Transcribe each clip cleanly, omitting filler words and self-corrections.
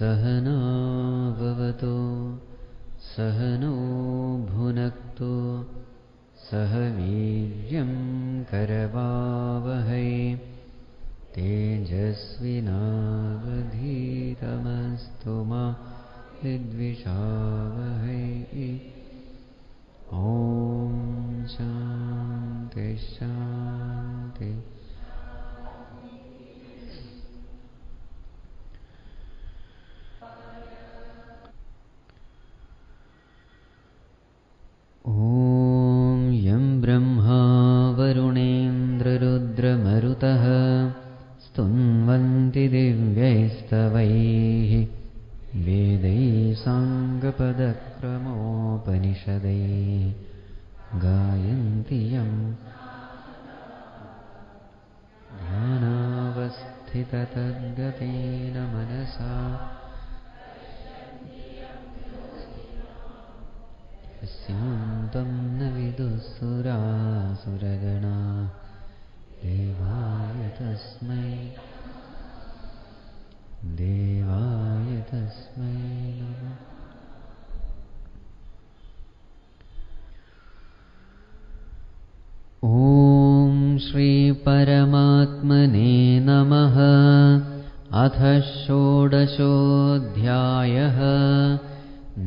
सहना भवतु सहनौ भुनक्तु सह वीर्यं करवावहै तेजस्विनावधीतमस्तु मा विद्विषावहै। ॐ शान्ति शान्ति। ॐ यं ब्रह्मा वरुणेन्द्ररुद्रमरुतः स्तुन्वन्ति दिव्यैस्तवैः वेदैः साङ्गपदक्रमोपनिषदैः गायन्ति यं ध्यानावस्थिततद्गतेन मनसा यस्यान्तं न विदुःसुरासुरगणाः देवाय तस्मै नमः। ॐ श्री परमात्मने नमः। अथ षोडशोऽध्यायः।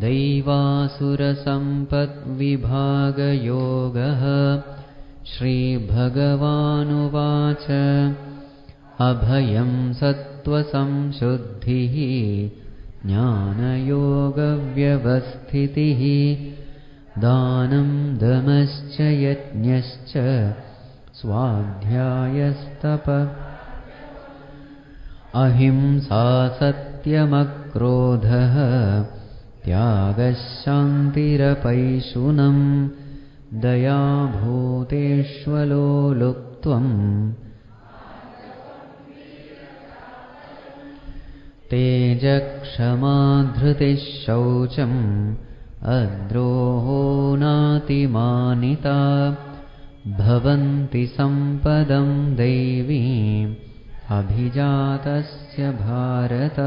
दैवासुरसम्पद्विभागयोगः। श्रीभगवानुवाच अभयं सत्त्वसंशुद्धिः ज्ञानयोगव्यवस्थितिः दानं दमश्च यज्ञश्च स्वाध्यायस्तप अहिंसा सत्यमक्रोधः त्यागः शान्तिरपैशुनम् दया भूतेष्वलोलुप्त्वम् तेजक्षमा धृतिः शौचम् अद्रोहो नातिमानिता भवन्ति सम्पदं दैवीम् अभिजातस्य Bharat.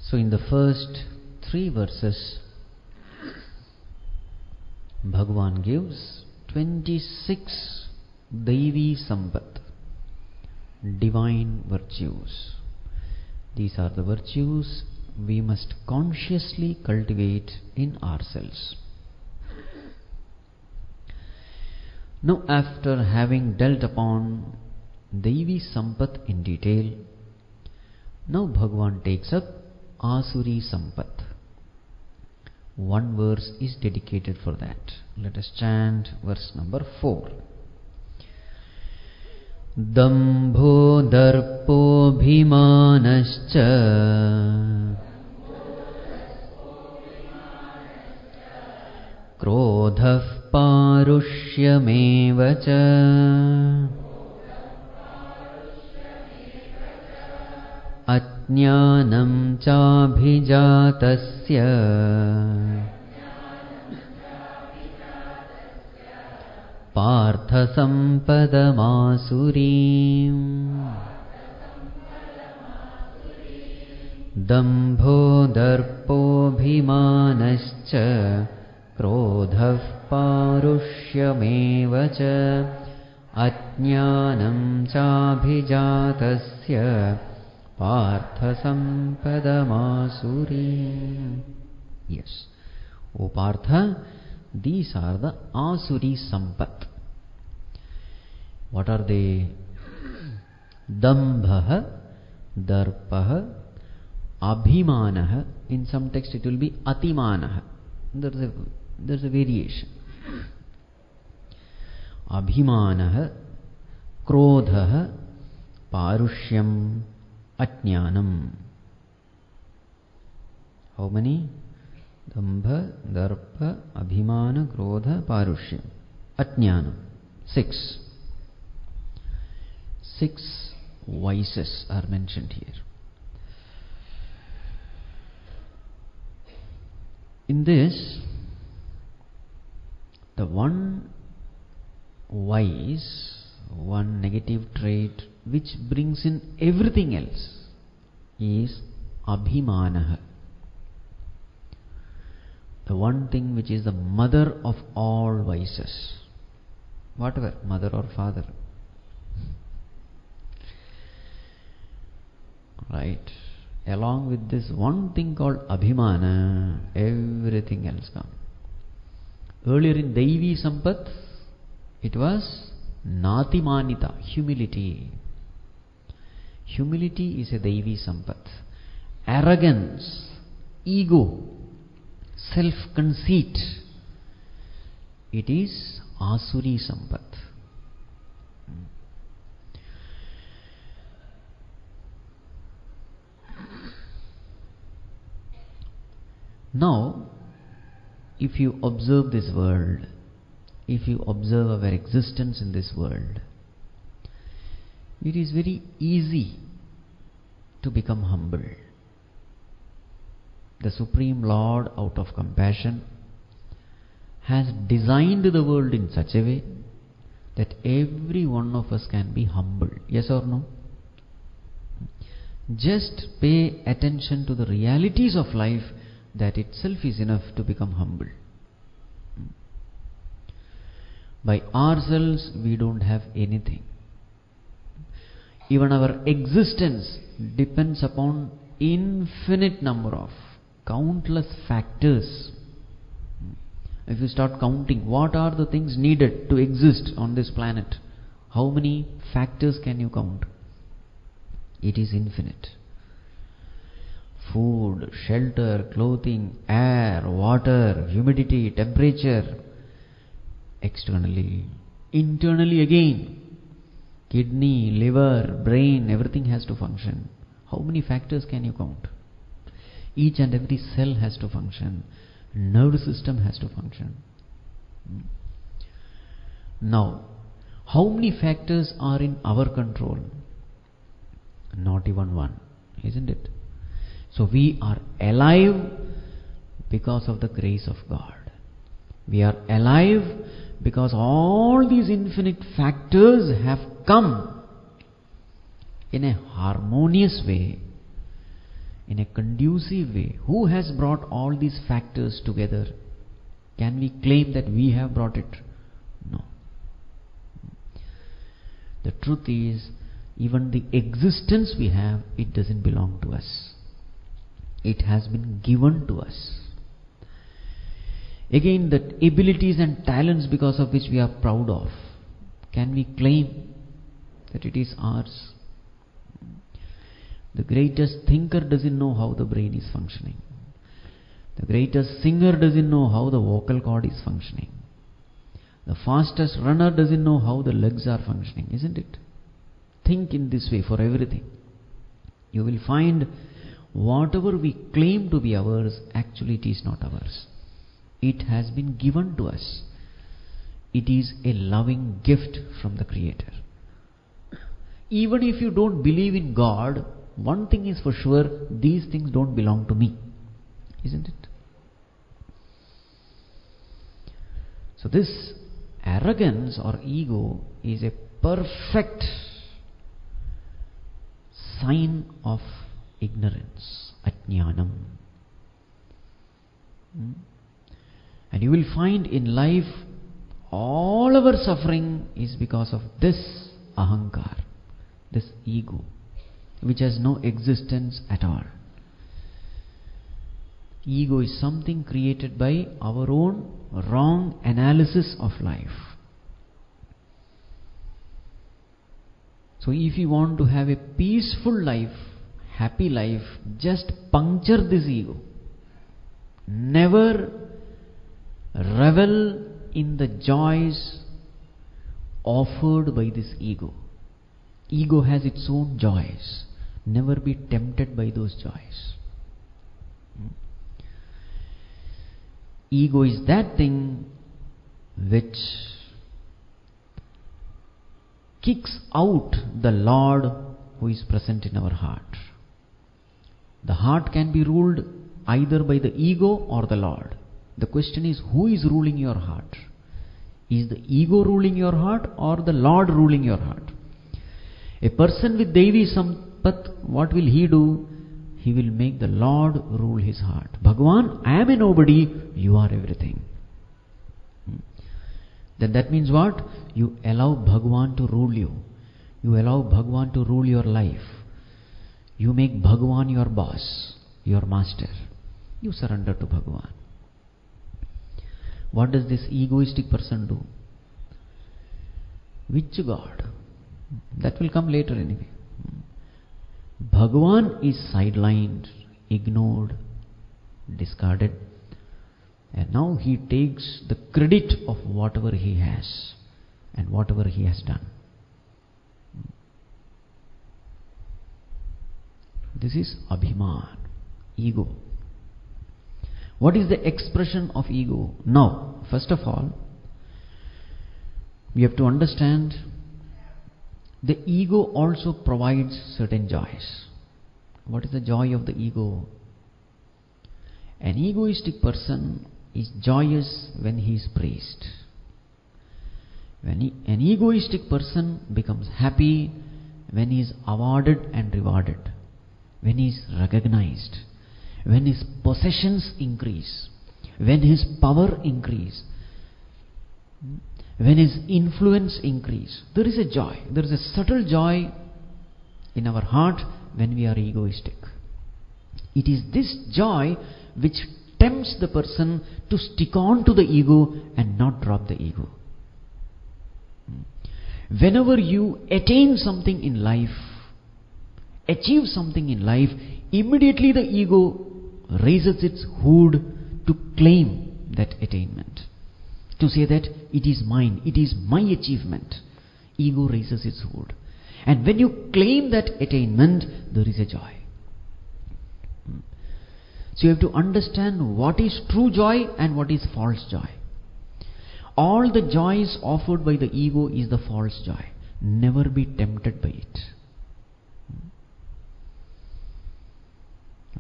So in the first 3 verses, Bhagavan gives 26 Devi Sampat, divine virtues. These are the virtues we must consciously cultivate in ourselves. Now, after having dealt upon Devi Sampat in detail, now Bhagavan takes up Āsuri Sampat. 1 verse is dedicated for that. Let us chant verse number 4. Dambho darpobhimanascha krodhah parushyameva ajñānam cabhijatasya partha sampadamāsurim. Dambho darpobhimanascha krodhah parushyameva ajñānam cabhijatasya Partha sampadamāsuri. Yes. O Partha, these are the Āsuri Sampat. What are they? Dambha, Darpaha, Abhimānah. In some text it will be Atimānah. There's a variation. Abhimānah, Krodha, Parushyam, ajñānam. How many? Dambha, Darpa, Abhimāna, Krodha, Parushyam. Ajñānam. 6. 6 vices are mentioned here. In this, the one vice one negative trait which brings in everything else is ABHIMÄNA. The one thing which is the mother of all vices. Whatever, mother or father. Right. Along with this one thing called ABHIMÄNA, everything else comes. Earlier in Daivi Sampat, it was nātimānitā, humility. Humility is a Daivi Sampat. Arrogance, ego, self-conceit, it is Āsuri Sampat. Now, if you observe this world, if you observe our existence in this world, it is very easy to become humble. The Supreme Lord, out of compassion, has designed the world in such a way that every one of us can be humble. Yes or no? Just pay attention to the realities of life. That itself is enough to become humble. By ourselves, we don't have anything. Even our existence depends upon infinite number of, countless factors. If you start counting, what are the things needed to exist on this planet? How many factors can you count? It is infinite. Food, shelter, clothing, air, water, humidity, temperature. Externally, internally again, kidney, liver, brain, everything has to function. How many factors can you count? Each and every cell has to function. Nervous system has to function. Now, how many factors are in our control? Not even one, isn't it? So we are alive because of the grace of God. We are alive because all these infinite factors have come in a harmonious way, in a conducive way. Who has brought all these factors together? Can we claim that we have brought it? No. The truth is, even the existence we have, it doesn't belong to us. It has been given to us. Again, the abilities and talents because of which we are proud of, can we claim that it is ours? The greatest thinker doesn't know how the brain is functioning. The greatest singer doesn't know how the vocal cord is functioning. The fastest runner doesn't know how the legs are functioning, isn't it? Think in this way for everything. You will find whatever we claim to be ours, actually it is not ours. It has been given to us. It is a loving gift from the Creator. Even if you don't believe in God, one thing is for sure, these things don't belong to me, isn't it? So this arrogance or ego is a perfect sign of ignorance, ajñānam. And you will find in life all our suffering is because of this ahankar, this ego, which has no existence at all. Ego is something created by our own wrong analysis of life. So if you want to have a peaceful life, happy life, just puncture this ego. Never revel in the joys offered by this ego. Ego has its own joys. Never be tempted by those joys. Ego is that thing which kicks out the Lord who is present in our heart. The heart can be ruled either by the ego or the Lord. The question is, who is ruling your heart? Is the ego ruling your heart or the Lord ruling your heart? A person with Devi sampat, what will he do? He will make the Lord rule his heart. Bhagavan, I am a nobody, you are everything. Then that means what? You allow Bhagavan to rule you. You allow Bhagavan to rule your life. You make Bhagavan your boss, your master. You surrender to Bhagavan. What does this egoistic person do? Which God? That will come later anyway. Bhagavan is sidelined, ignored, discarded, and now he takes the credit of whatever he has and whatever he has done. This is Abhiman, ego. What is the expression of ego? Now, first of all, we have to understand the ego also provides certain joys. What is the joy of the ego? An egoistic person is joyous when he is praised. An egoistic person becomes happy when he is awarded and rewarded, when he is recognized, when his possessions increase, when his power increase, when his influence increase. There is a joy. There is a subtle joy in our heart when we are egoistic. It is this joy which tempts the person to stick on to the ego and not drop the ego. Whenever you attain something in life, achieve something in life, immediately the ego raises its hood to claim that attainment, to say that it is mine, it is my achievement. Ego raises its hood. And when you claim that attainment, there is a joy. So you have to understand what is true joy and what is false joy. All the joys offered by the ego is the false joy. Never be tempted by it.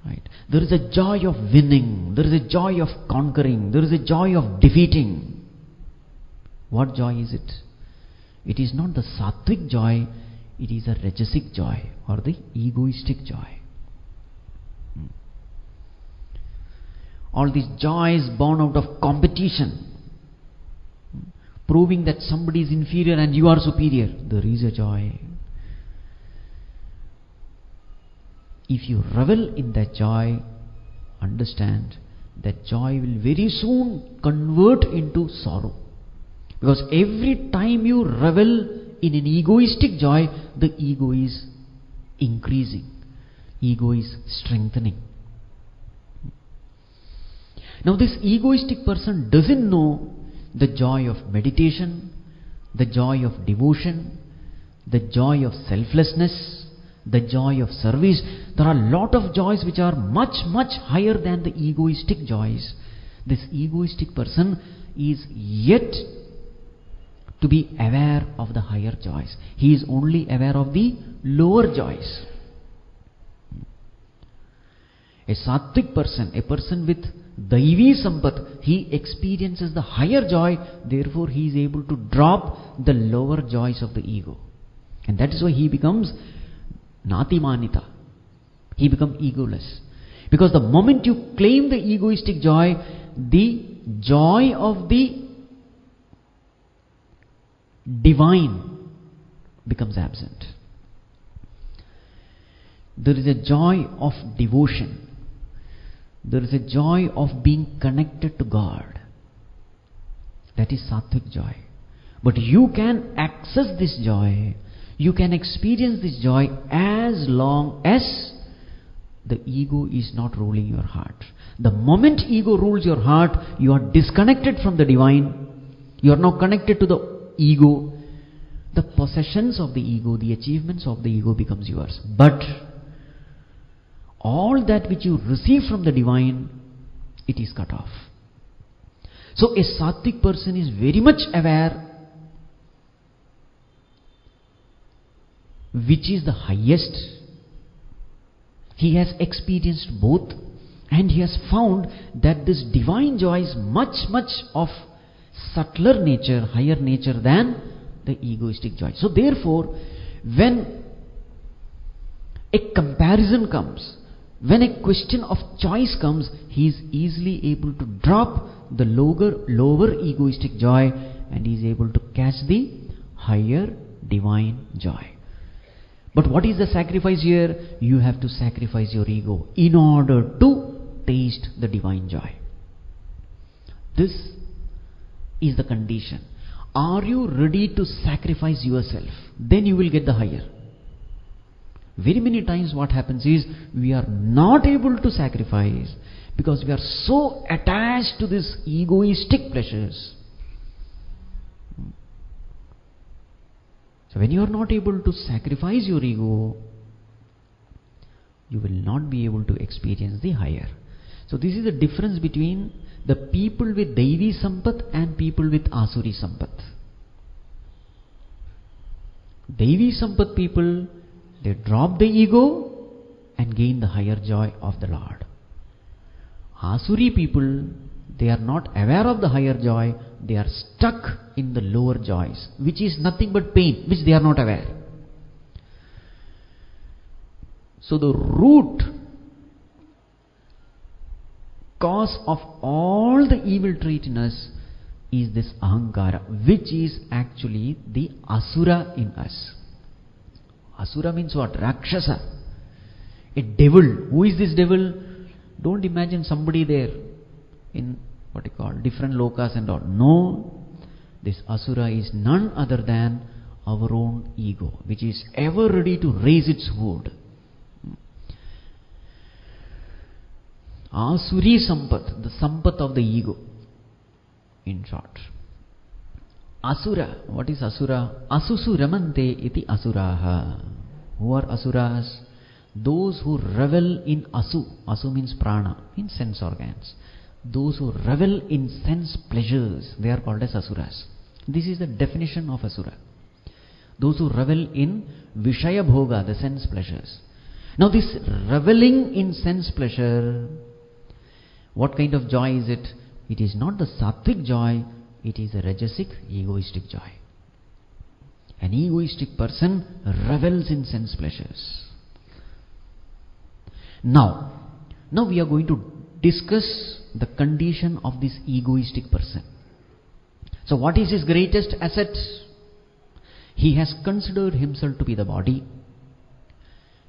Right? There is a joy of winning. There is a joy of conquering. There is a joy of defeating. What joy is it? It is not the sattvic joy. It is a rajasic joy or the egoistic joy. All these joys born out of competition, proving that somebody is inferior and you are superior. There is a joy. If you revel in that joy, understand that joy will very soon convert into sorrow. Because every time you revel in an egoistic joy, the ego is increasing. Ego is strengthening. Now this egoistic person doesn't know the joy of meditation, the joy of devotion, the joy of selflessness, the joy of service. There are a lot of joys which are much, much higher than the egoistic joys. This egoistic person is yet to be aware of the higher joys. He is only aware of the lower joys. A sattvic person, a person with Daivi sampat, he experiences the higher joy, therefore he is able to drop the lower joys of the ego. And that is why he becomes nātimānitā. He becomes egoless. Because the moment you claim the egoistic joy, the joy of the divine becomes absent. There is a joy of devotion. There is a joy of being connected to God. That is sattvic joy. But you can access this joy, you can experience this joy as long as the ego is not ruling your heart. The moment ego rules your heart, you are disconnected from the divine. You are now connected to the ego. The possessions of the ego, the achievements of the ego becomes yours. But all that which you receive from the divine, it is cut off. So a sattvic person is very much aware which is the highest. He has experienced both, and he has found that this divine joy is much, much of subtler nature, higher nature than the egoistic joy. So therefore, when a comparison comes, when a question of choice comes, he is easily able to drop the lower egoistic joy and he is able to catch the higher divine joy. But what is the sacrifice here? You have to sacrifice your ego in order to taste the divine joy. This is the condition. Are you ready to sacrifice yourself? Then you will get the higher. Very many times what happens is we are not able to sacrifice because we are so attached to these egoistic pleasures. So when you are not able to sacrifice your ego, you will not be able to experience the higher. So this is the difference between the people with Daivi sampat and people with Āsuri sampat. Daivi sampat people, they drop the ego and gain the higher joy of the Lord. Āsuri people, they are not aware of the higher joy, they are stuck in the lower joys, which is nothing but pain, which they are not aware. So the root cause of all the evil trait in us is this ahankara, which is actually the asura in us. Asura means what? Rakshasa. A devil. Who is this devil? Don't imagine somebody there in different lokas and all. No, this asura is none other than our own ego, which is ever ready to raise its hood. Āsuri sampat, the sampat of the ego, in short. Asura, what is asura? Asusu ramante iti asuraha. Who are asuras? Those who revel in asu. Asu means prana, in sense organs. Those who revel in sense pleasures, they are called as asuras. This is the definition of asura. Those who revel in vishaya bhoga, the sense pleasures. Now this reveling in sense pleasure, what kind of joy is it? It is not the sattvic joy, it is a rajasic, egoistic joy. An egoistic person revels in sense pleasures. Now we are going to discuss the condition of this egoistic person. So what is his greatest asset? He has considered himself to be the body.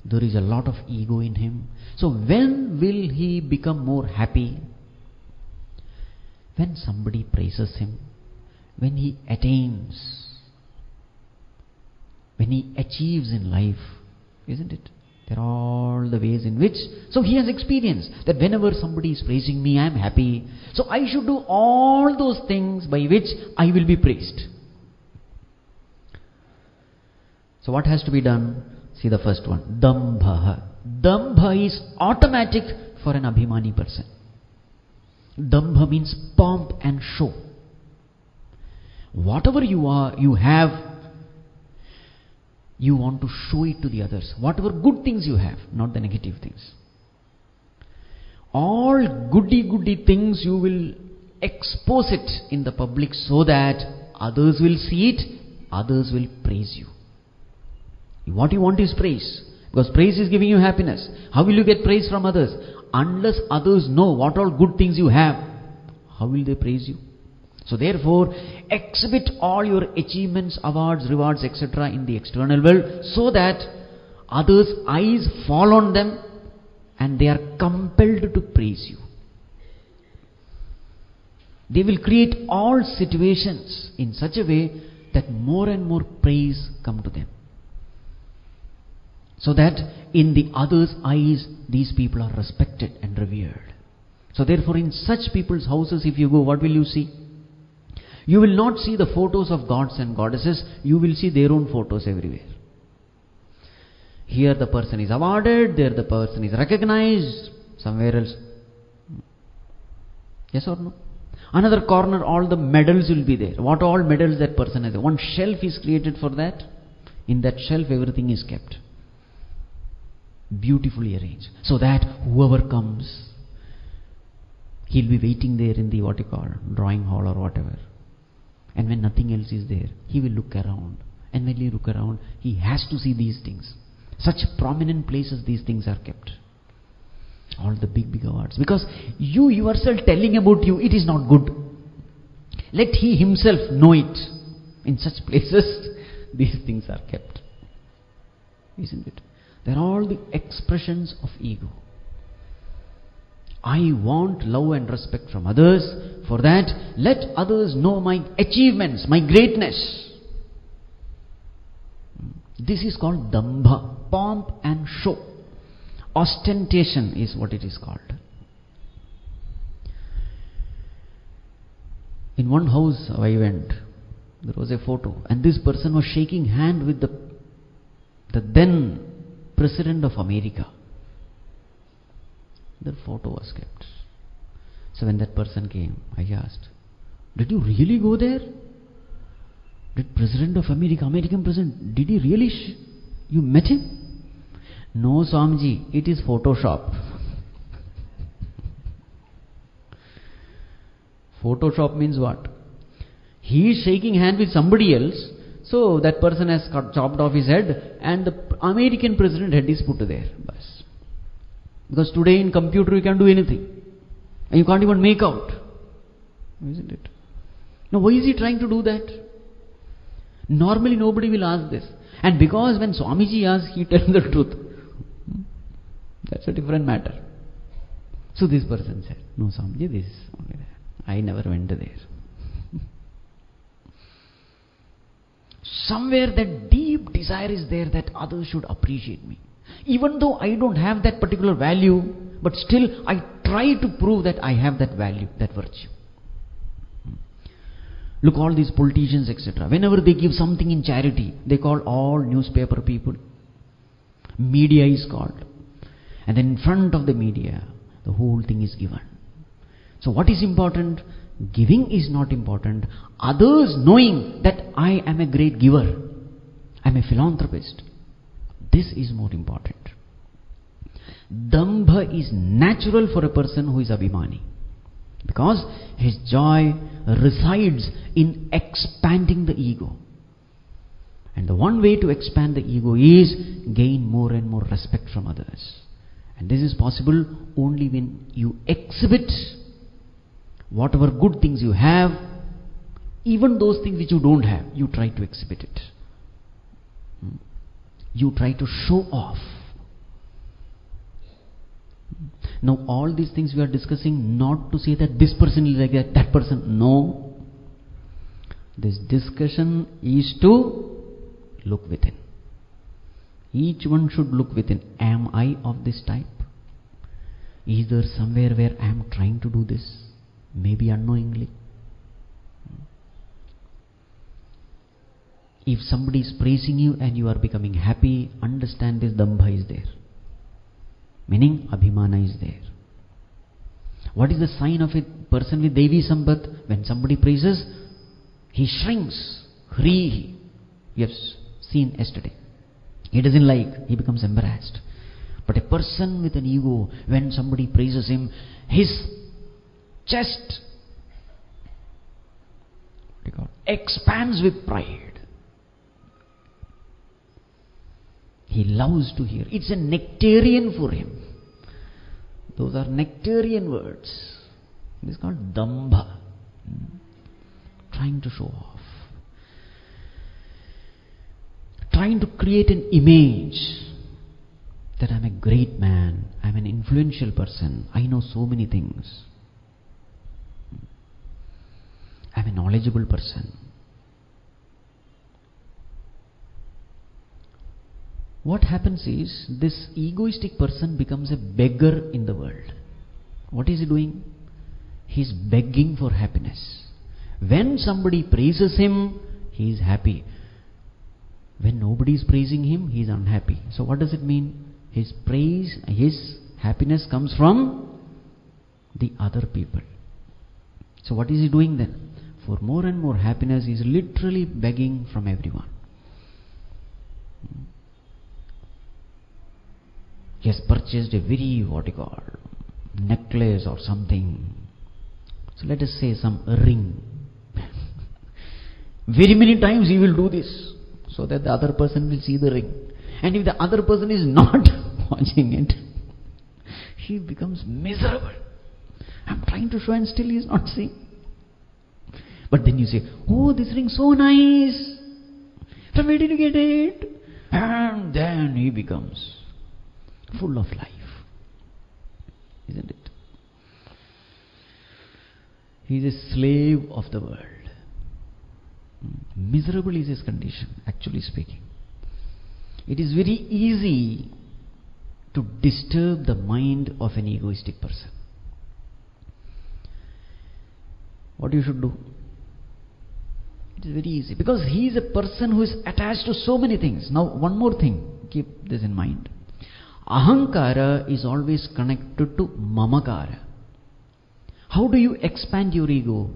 There is a lot of ego in him. So when will he become more happy? When somebody praises him, when he attains, when he achieves in life, isn't it? There are all the ways in which, so he has experienced that whenever somebody is praising me, I am happy. So I should do all those things by which I will be praised. So what has to be done? See the first one, dambha. Dambha is automatic for an abhimani person. Dambha means pomp and show. Whatever you have, you want to show it to the others. Whatever good things you have, not the negative things. All goody things you will expose it in the public so that others will see it, others will praise you. What you want is praise, because praise is giving you happiness. How will you get praise from others? Unless others know what all good things you have, how will they praise you? So therefore, exhibit all your achievements, awards, rewards, etc. in the external world so that others' eyes fall on them and they are compelled to praise you. They will create all situations in such a way that more and more praise come to them. So that in the others' eyes, these people are respected and revered. So therefore, in such people's houses, if you go, what will you see? You will not see the photos of gods and goddesses, you will see their own photos everywhere. Here the person is awarded, there the person is recognized, somewhere else. Yes or no? Another corner, all the medals will be there. What all medals that person has. One shelf is created for that. In that shelf everything is kept. Beautifully arranged. So that whoever comes, he'll be waiting there in the drawing hall or whatever. And when nothing else is there, he will look around. And when he look around, he has to see these things. Such prominent places these things are kept. All the big awards. Because you yourself telling about you, it is not good. Let he himself know it. In such places, these things are kept. Isn't it? They are all the expressions of ego. I want love and respect from others. For that, let others know my achievements, my greatness. This is called dambha, pomp and show. Ostentation is what it is called. In one house I went, there was a photo, and this person was shaking hand with the then President of America. The photo was kept. So when that person came, I asked, did you really go there? Did President of America, American President, did he really, you met him? No, Swamiji, it is Photoshop. Photoshop means what? He is shaking hand with somebody else, so that person has chopped off his head and the American President head is put there. Bas. Because today in computer you can do anything. And you can't even make out. Isn't it? Now why is he trying to do that? Normally nobody will ask this. And because when Swamiji asks, he tells the truth. That's a different matter. So this person said, no Swamiji, this is only that. I never went there. Somewhere that deep desire is there that others should appreciate me. Even though I don't have that particular value, but still I try to prove that I have that value, that virtue. Look, all these politicians, etc. Whenever they give something in charity, they call all newspaper people. Media is called. And then in front of the media, the whole thing is given. So what is important? Giving is not important. Others knowing that I am a great giver, I am a philanthropist, this is more important. Dambha is natural for a person who is abhimani, because his joy resides in expanding the ego. And the one way to expand the ego is gain more and more respect from others. And this is possible only when you exhibit whatever good things you have, even those things which you don't have, you try to exhibit it. You try to show off. Now all these things we are discussing, not to say that this person is like that, that person. No. This discussion is to look within. Each one should look within. Am I of this type? Is there somewhere where I am trying to do this? Maybe unknowingly. If somebody is praising you and you are becoming happy, understand this dambha is there. Meaning abhimāna is there. What is the sign of a person with Devi sampat? When somebody praises, he shrinks. Hrihi. We have seen yesterday. He doesn't like, he becomes embarrassed. But a person with an ego, when somebody praises him, his chest expands with pride. He loves to hear. It's a nectarian for him. Those are nectarian words. This is called dambha. Trying to show off. Trying to create an image that I'm a great man, I'm an influential person, I know so many things, I'm a knowledgeable person. What happens is, this egoistic person becomes a beggar in the world. What is he doing? He is begging for happiness. When somebody praises him, he is happy. When nobody is praising him, he is unhappy. So what does it mean? His praise, his happiness comes from the other people. So what is he doing then? For more and more happiness, he is literally begging from everyone. He has purchased a very, necklace or something. So let us say some ring. Very many times he will do this, so that the other person will see the ring. And if the other person is not watching it, he becomes miserable. I'm trying to show and still he is not seeing. But then you say, oh, this ring so nice. From where did you get it? And then he becomes full of life. Isn't it? He is a slave of the world. Miserable is his condition, actually speaking. It is very easy to disturb the mind of an egoistic person. What you should do? It is very easy, because he is a person who is attached to so many things. Now, one more thing, keep this in mind. Ahankara is always connected to mamakara. How do you expand your ego?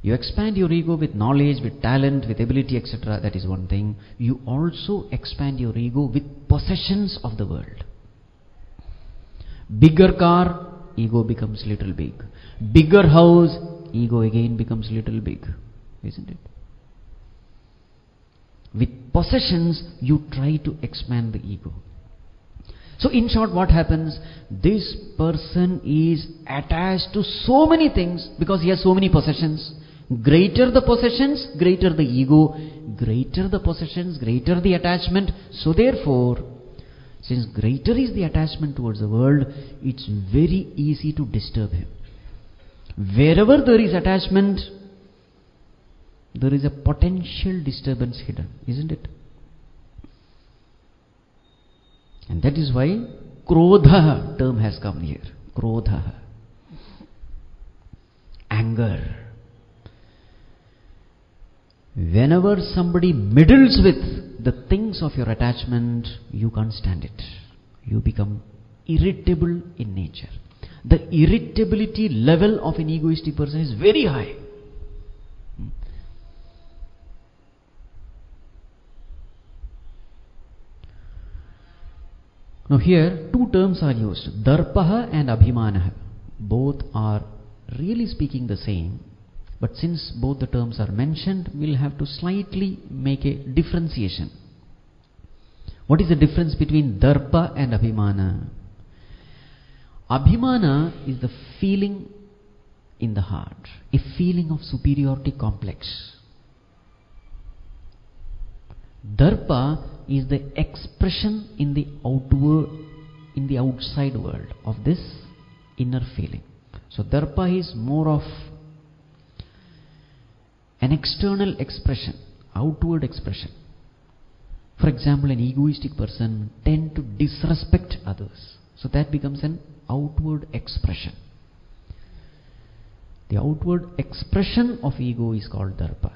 You expand your ego with knowledge, with talent, with ability, etc. That is one thing. You also expand your ego with possessions of the world. Bigger car, ego becomes little big. Bigger house, ego again becomes little big. Isn't it? With possessions, you try to expand the ego. So in short, what happens? This person is attached to so many things because he has so many possessions. Greater the possessions, greater the ego. Greater the possessions, greater the attachment. So therefore, since greater is the attachment towards the world, it's very easy to disturb him. Wherever there is attachment, there is a potential disturbance hidden, isn't it? And that is why Krodha term has come here. Krodha. Anger. Whenever somebody meddles with the things of your attachment, you can't stand it. You become irritable in nature. The irritability level of an egoistic person is very high. Now here, two terms are used, Darpaha and Abhimāna. Both are really speaking the same, but since both the terms are mentioned, we'll have to slightly make a differentiation. What is the difference between Darpa and Abhimāna? Abhimāna is the feeling in the heart, a feeling of superiority complex. Darpa is the expression in the outward, in the outside world of this inner feeling. So Darpa is more of an external expression, outward expression. For example, an egoistic person tends to disrespect others. So that becomes an outward expression. The outward expression of ego is called Darpa.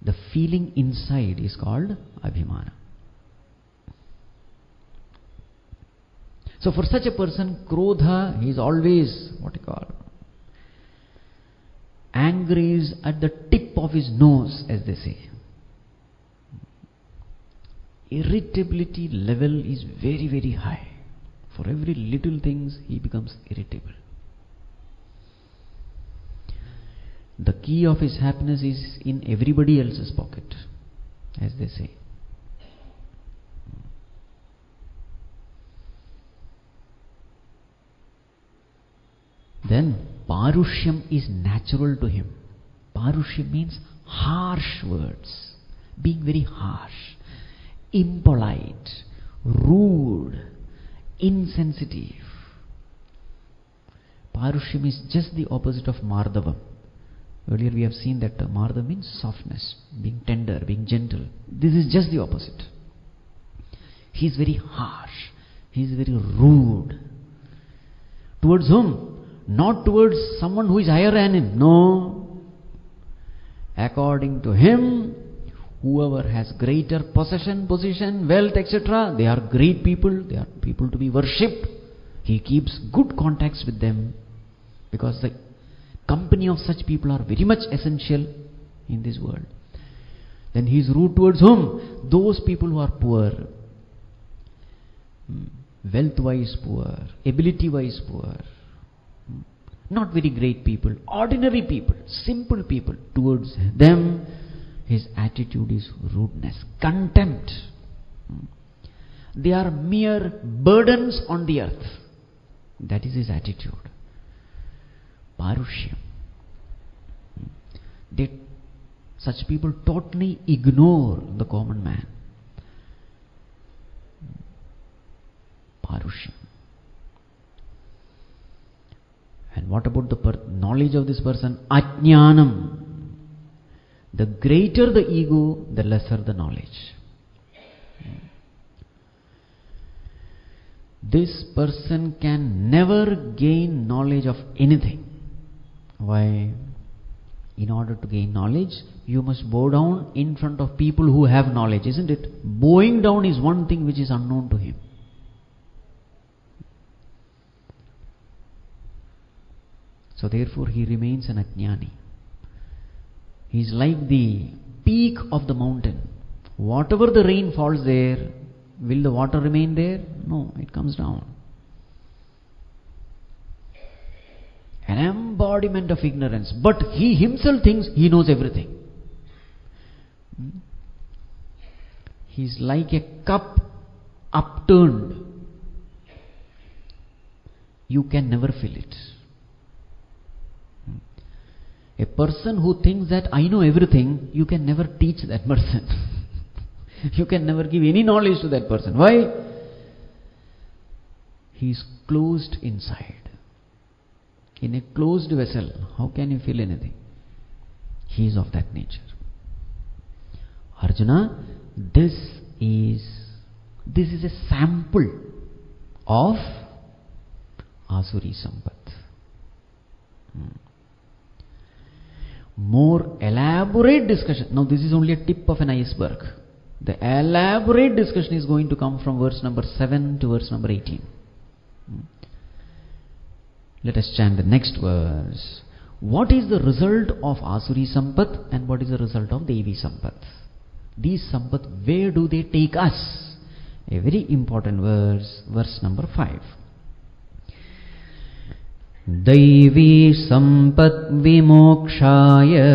The feeling inside is called Abhimāna. So for such a person, Krodha, he is always, anger is at the tip of his nose, as they say. Irritability level is very, very high. For every little things, he becomes irritable. The key of his happiness is in everybody else's pocket, as they say. Then Parushyam is natural to him. Parushyam means harsh words, being very harsh, impolite, rude, insensitive. Parushyam is just the opposite of Mardavam. Earlier we have seen that Mardavam means softness, being tender, being gentle. This is just the opposite. He is very harsh. He is very rude. Towards whom? Not towards someone who is higher than him. No. According to him, whoever has greater possession, position, wealth, etc., they are great people. They are people to be worshipped. He keeps good contacts with them because the company of such people are very much essential in this world. Then he is rude towards whom? Those people who are poor, wealth-wise poor, ability-wise poor. not very great people, ordinary people, simple people. Towards them, his attitude is rudeness, contempt. They are mere burdens on the earth. That is his attitude. Parushyam. Such people totally ignore the common man. Parushyam. And what about the knowledge of this person? Ajñānam. The greater the ego, the lesser the knowledge. This person can never gain knowledge of anything. Why? In order to gain knowledge, you must bow down in front of people who have knowledge, isn't it? Bowing down is one thing which is unknown to him. So therefore he remains an ajñāni. He is like the peak of the mountain. Whatever the rain falls there, will the water remain there? No, it comes down. An embodiment of ignorance. But he himself thinks he knows everything. He is like a cup upturned. You can never fill it. A person who thinks that I know everything, you can never teach that person. You can never give any knowledge to that person. Why? He is closed inside. In a closed vessel, how can you fill anything? He is of that nature. Arjuna, this is a sample of Āsuri sampat. More elaborate discussion. Now this is only a tip of an iceberg. The elaborate discussion is going to come from verse number 7 to verse number 18. Let us chant the next verse. What is the result of Āsuri sampat and what is the result of Devi sampat? These sampat, where do they take us? A very important verse, verse number 5. Devi sampat vimokshaya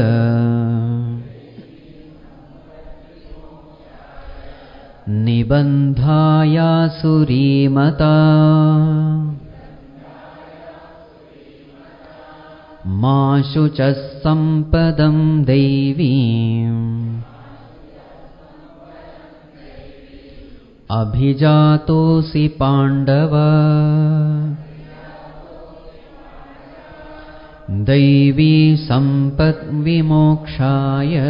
nibandhaya surimata māshuca sampadam devīm abhijātosi pandava Devi sampat vimokshaya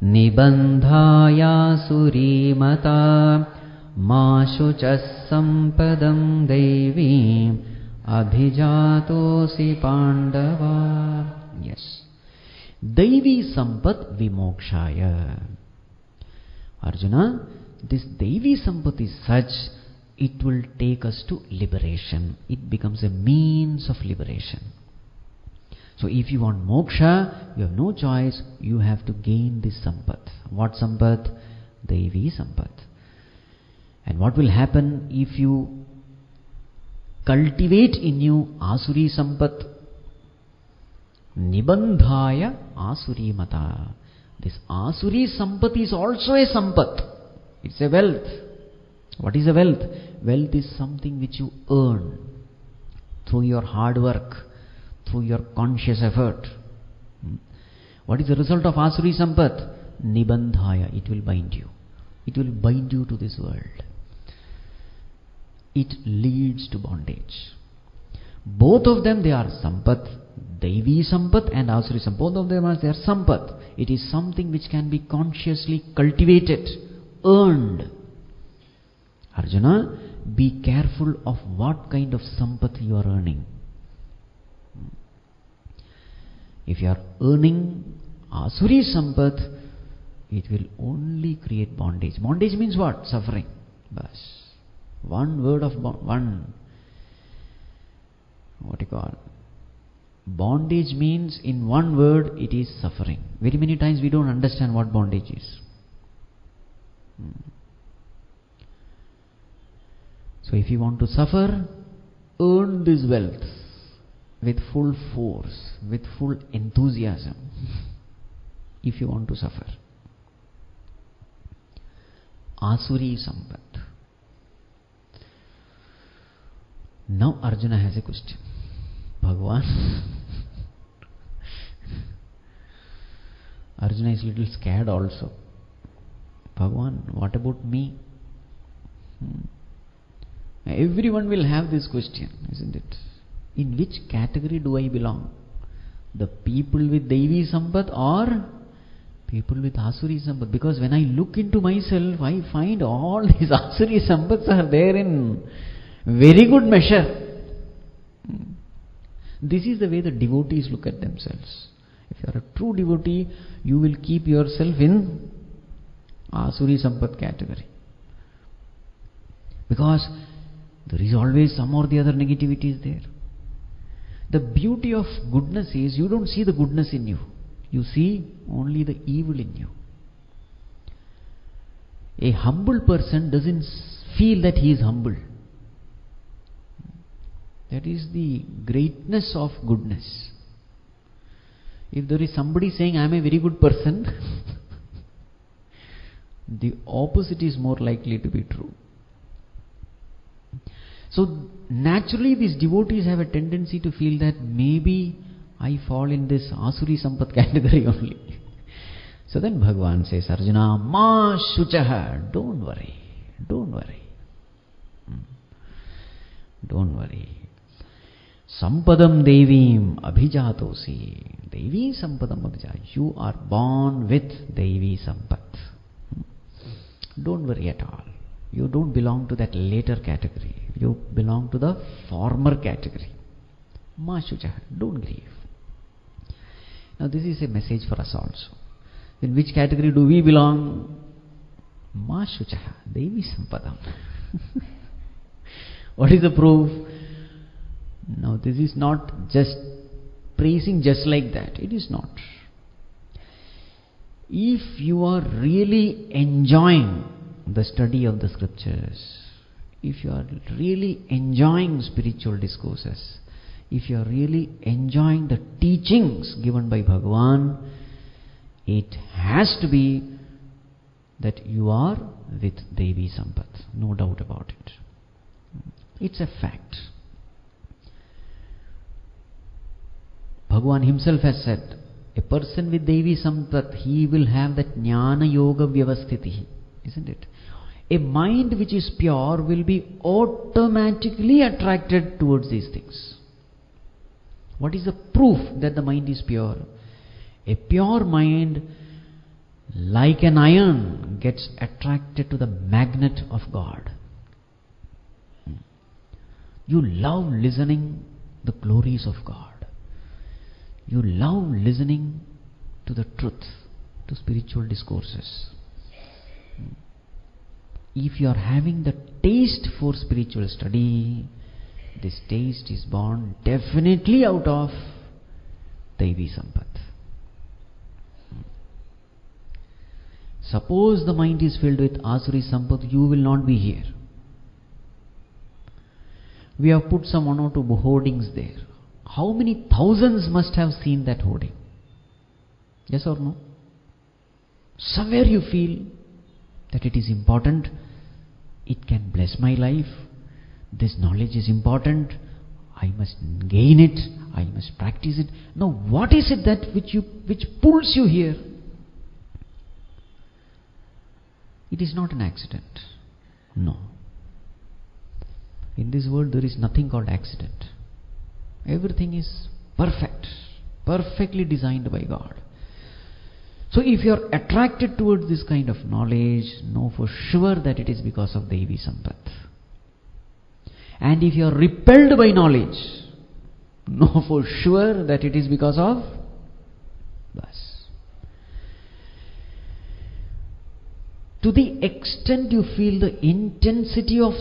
nibandhaya surimata māshuca sampadam devi abhijātosi pandava. Yes. Devi sampat vimokshaya. Arjuna, this Devi sampat is such, it will take us to liberation. It becomes a means of liberation. So if you want moksha, you have no choice, you have to gain this sampat. What sampat? Devi sampat. And what will happen if you cultivate in you Āsuri sampat? Nibandhaya Āsuri mata. This Āsuri sampat is also a sampat. It's a wealth. What is a wealth? Wealth is something which you earn through your hard work, through your conscious effort. What is the result of Āsuri sampat? Nibandhaya. It will bind you. It will bind you to this world. It leads to bondage. Both of them, they are sampat. Devi sampat and Āsuri sampat. Both of them are their sampat. It is something which can be consciously cultivated, earned. Arjuna, be careful of what kind of sampat you are earning. If you are earning Āsuri sampat, it will only create bondage. Bondage means what? Suffering. Bas. One word of what you call? Bondage means, in one word, it is suffering. Very many times we don't understand what bondage is. So if you want to suffer, earn this wealth. with full force, with full enthusiasm, if you want to suffer. Āsuri sampat. Now Arjuna has a question. Bhagavan, Arjuna is a little scared also. Bhagavan, what about me? Everyone will have this question, isn't it? In which category do I belong? The people with Devi Sampat or people with Āsuri Sampat? Because when I look into myself, I find all these Āsuri Sampats are there in very good measure. This is the way the devotees look at themselves. If you are a true devotee, you will keep yourself in Āsuri Sampat category. Because there is always some or the other negativity is there. The beauty of goodness is you don't see the goodness in you. You see only the evil in you. A humble person doesn't feel that he is humble. That is the greatness of goodness. If there is somebody saying, I am a very good person, the opposite is more likely to be true. So naturally these devotees have a tendency to feel that maybe I fall in this Āsuri Sampat category only. So then Bhagavan says, Arjuna, ma shuchaha, don't worry, don't worry. Don't worry. Sampadam Devim Abhijatosi. Devi Sampadam Abhijatosi. You are born with Devi Sampat. Don't worry at all. You don't belong to that later category. You belong to the former category. Ma shuchaha, don't grieve. Now this is a message for us also. In which category do we belong? Ma shuchaha, Devi Sampadam. What is the proof? Now this is not just praising just like that. It is not. If you are really enjoying the study of the scriptures, if you are really enjoying spiritual discourses, if you are really enjoying the teachings given by Bhagavan, it has to be that you are with Devi Sampat. No doubt about it. It's a fact. Bhagavan himself has said, a person with Devi Sampat, he will have that Jnana Yoga Vyavasthiti, isn't it? A mind which is pure will be automatically attracted towards these things. What is the proof that the mind is pure? A pure mind, like an iron, gets attracted to the magnet of God. You love listening the glories of God. You love listening to the truth, to spiritual discourses. If you are having the taste for spiritual study, this taste is born definitely out of Devi Sampat. Suppose the mind is filled with Āsuri Sampat, you will not be here. We have put some 1 or 2 hoardings there. How many thousands must have seen that hoarding? Yes or no? Somewhere you feel that it is important, it can bless my life, this knowledge is important, I must gain it, I must practice it. Now what is it that which pulls you here? It is not an accident. No. In this world there is nothing called accident. Everything is perfect, perfectly designed by God. So if you are attracted towards this kind of knowledge, know for sure that it is because of Devi Sampat. And if you are repelled by knowledge, know for sure that it is because of Bas. To the extent you feel the intensity of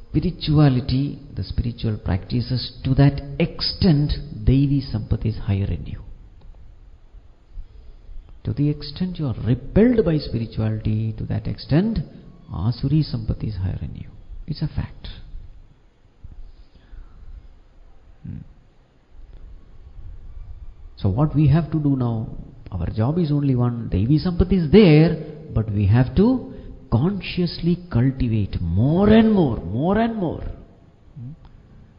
spirituality, the spiritual practices, to that extent Devi Sampat is higher in you. To the extent you are repelled by spirituality, to that extent Āsuri Sampat is higher in you. It's a fact. So what we have to do now, our job is only one. Devi Sampat is there, but we have to consciously cultivate more and more, more and more.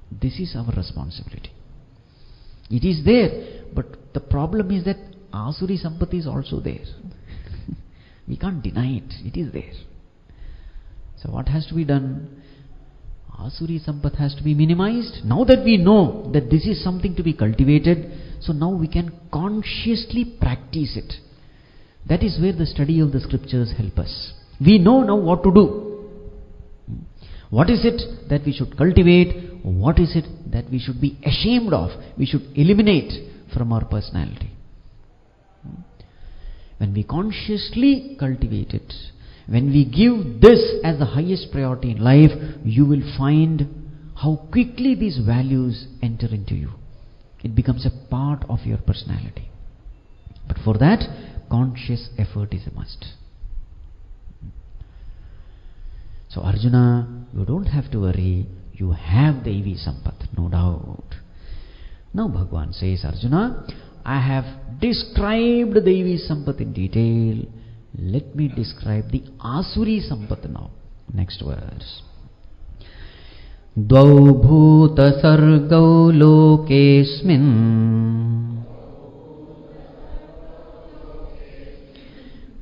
This is our responsibility. It is there, but the problem is that Āsuri Sampat is also there. We can't deny it. It is there. So what has to be done? Āsuri Sampat has to be minimized. Now that we know that this is something to be cultivated, so now we can consciously practice it. That is where the study of the scriptures help us. We know now what to do. What is it that we should cultivate? What is it that we should be ashamed of? We should eliminate from our personality. When we consciously cultivate it, when we give this as the highest priority in life, you will find how quickly these values enter into you. It becomes a part of your personality. But for that, conscious effort is a must. So Arjuna, you don't have to worry. You have Devi Sampat, no doubt. Now Bhagavan says, Arjuna, I have described Devi Sampat in detail. Let me describe the Āsuri Sampat now. Next verse. Dvau bhuta sargau lokesmin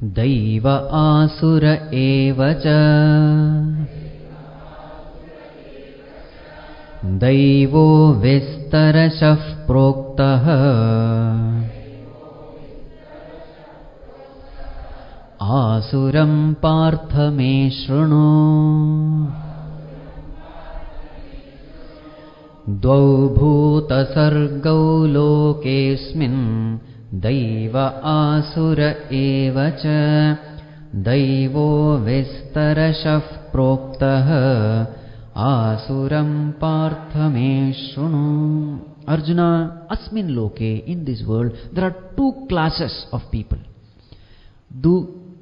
Daiva asura evacha Daivo vistarashah proktaha Āsuram partha me shrunu Dvau bhuta sargau lokesmin Daiva asura evacha Daivo vistarashah proktaha Āsuram partha me shrunu. Arjuna, asmin loke, in this world, there are two classes of people.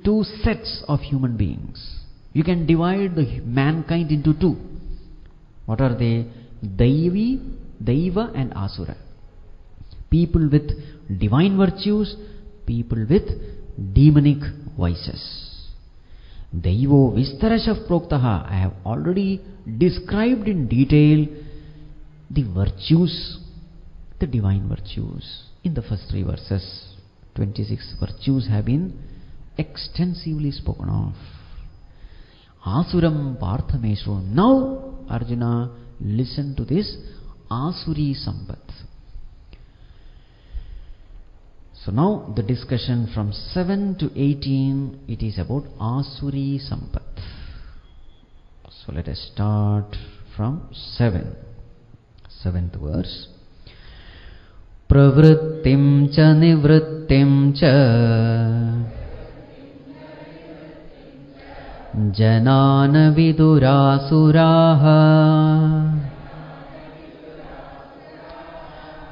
Two sets of human beings. You can divide the mankind into two. What are they? Daiva and Asura. People with divine virtues, people with demonic vices. Daivo vistarashah proktaha. I have already described in detail the virtues, the divine virtues. In the first 3 verses, 26 virtues have been extensively spoken of. Āsuram parthameshu. Now, Arjuna, listen to this Āsuri Sampat. So now the discussion from 7 to 18, it is about Āsuri Sampat. So let us start from 7. 7th verse. Pravrittim cha nivrittim cha janāna vidurāsuraha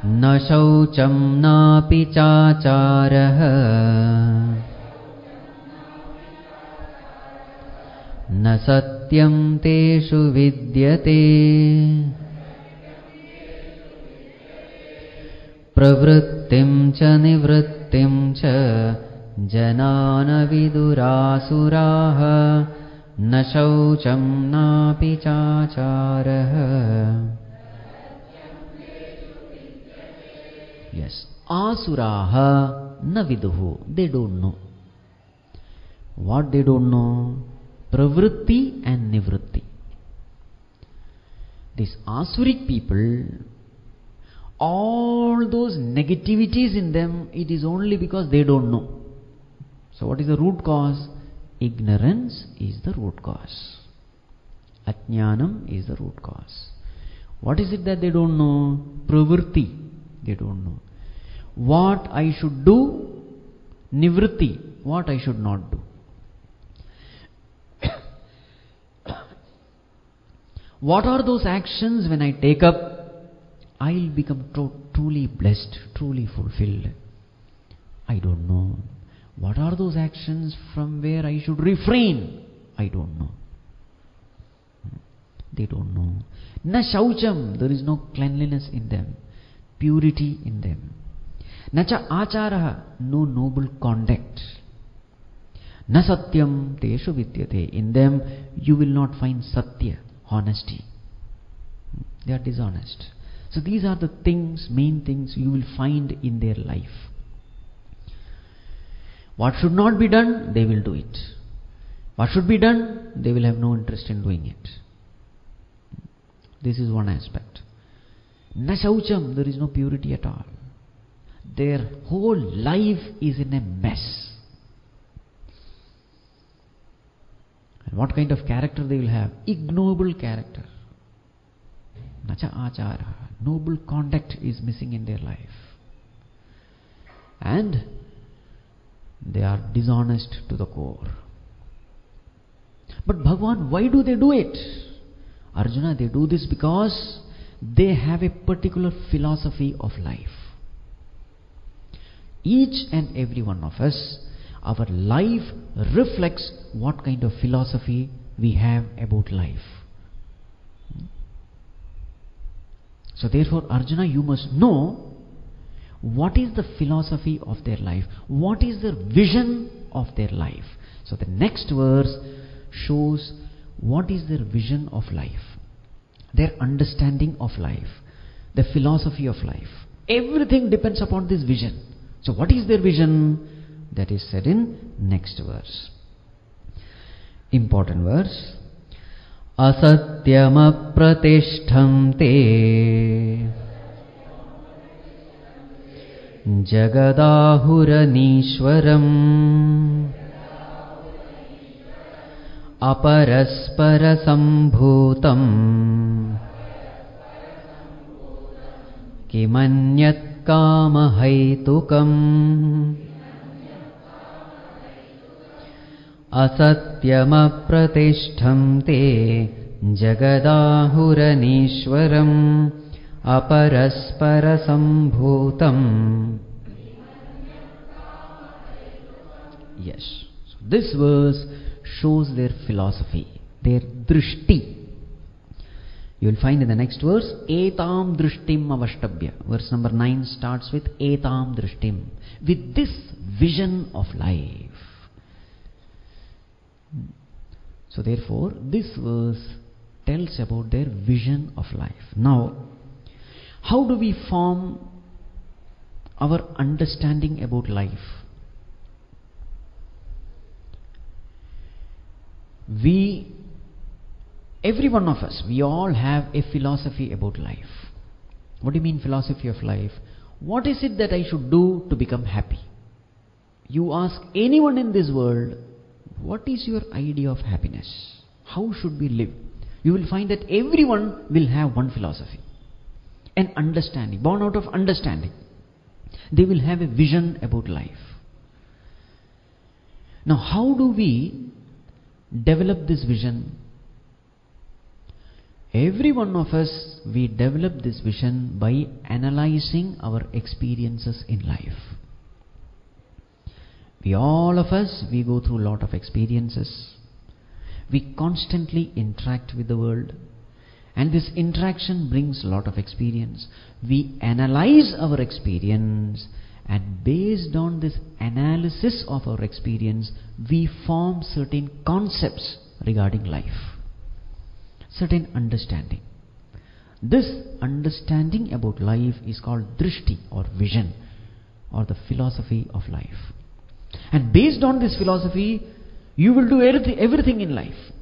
na shaucham nāpi chācāraha na satyam teshu vidyate pravrittim cha nivrittim cha janāna vidurāsuraha na shaucham nāpi chācāraha. Yes, Āsuraha na viduhu. They don't know. What they don't know? Pravritti and nivritti. These Āsuric people, all those negativities in them, it is only because they don't know. So what is the root cause? Ignorance is the root cause. Ajñānam is the root cause. What is it that they don't know? Pravritti. They don't know. What I should do? Nivritti. What I should not do. What are those actions when I take up, I'll become truly blessed, truly fulfilled? I don't know. What are those actions from where I should refrain? I don't know. They don't know. Na shaucham, there is no cleanliness in them, purity in them. Nacha acharaha, no noble conduct. Na satyam teshu vidyate. In them you will not find satya, honesty. They are dishonest. So these are the things, main things you will find in their life. What should not be done, they will do it. What should be done, they will have no interest in doing it. This is one aspect. Na shaucham, there is no purity at all. Their whole life is in a mess. And what kind of character they will have? Ignoble character. Nacha achara. Noble conduct is missing in their life. And they are dishonest to the core. But Bhagavan, why do they do it? Arjuna, they do this because they have a particular philosophy of life. Each and every one of us, our life reflects what kind of philosophy we have about life. So therefore, Arjuna, you must know what is the philosophy of their life, what is their vision of their life. So the next verse shows what is their vision of life, their understanding of life, the philosophy of life. Everything depends upon this vision. So what is their vision? That is said in next verse. Important verse. Asatyam pratishtham te jagadahuraneeshwaram aparaspara sambhutam kimanyat kamahaitukam asatyam pratishtham te jagadahuraneeshwaram aparaspara sambhutam. Yes, so this verse shows their philosophy, their drishti. You will find in the next verse, etam drishtim avashtabhya. Verse number 9 starts with etam drishtim, with this vision of life. So therefore, this verse tells about their vision of life. Now, how do we form our understanding about life? Every one of us, we all have a philosophy about life. What do you mean philosophy of life? What is it that I should do to become happy? You ask anyone in this world, what is your idea of happiness? How should we live? You will find that everyone will have one philosophy, an understanding, born out of understanding. They will have a vision about life. Now, how do we develop this vision? Every one of us, we develop this vision by analyzing our experiences in life. All of us, we go through a lot of experiences. We constantly interact with the world, and this interaction brings a lot of experience. We analyze our experience, and based on this analysis of our experience, we form certain concepts regarding life, certain understanding. This understanding about life is called drishti, or vision, or the philosophy of life. And based on this philosophy, you will do everything in life.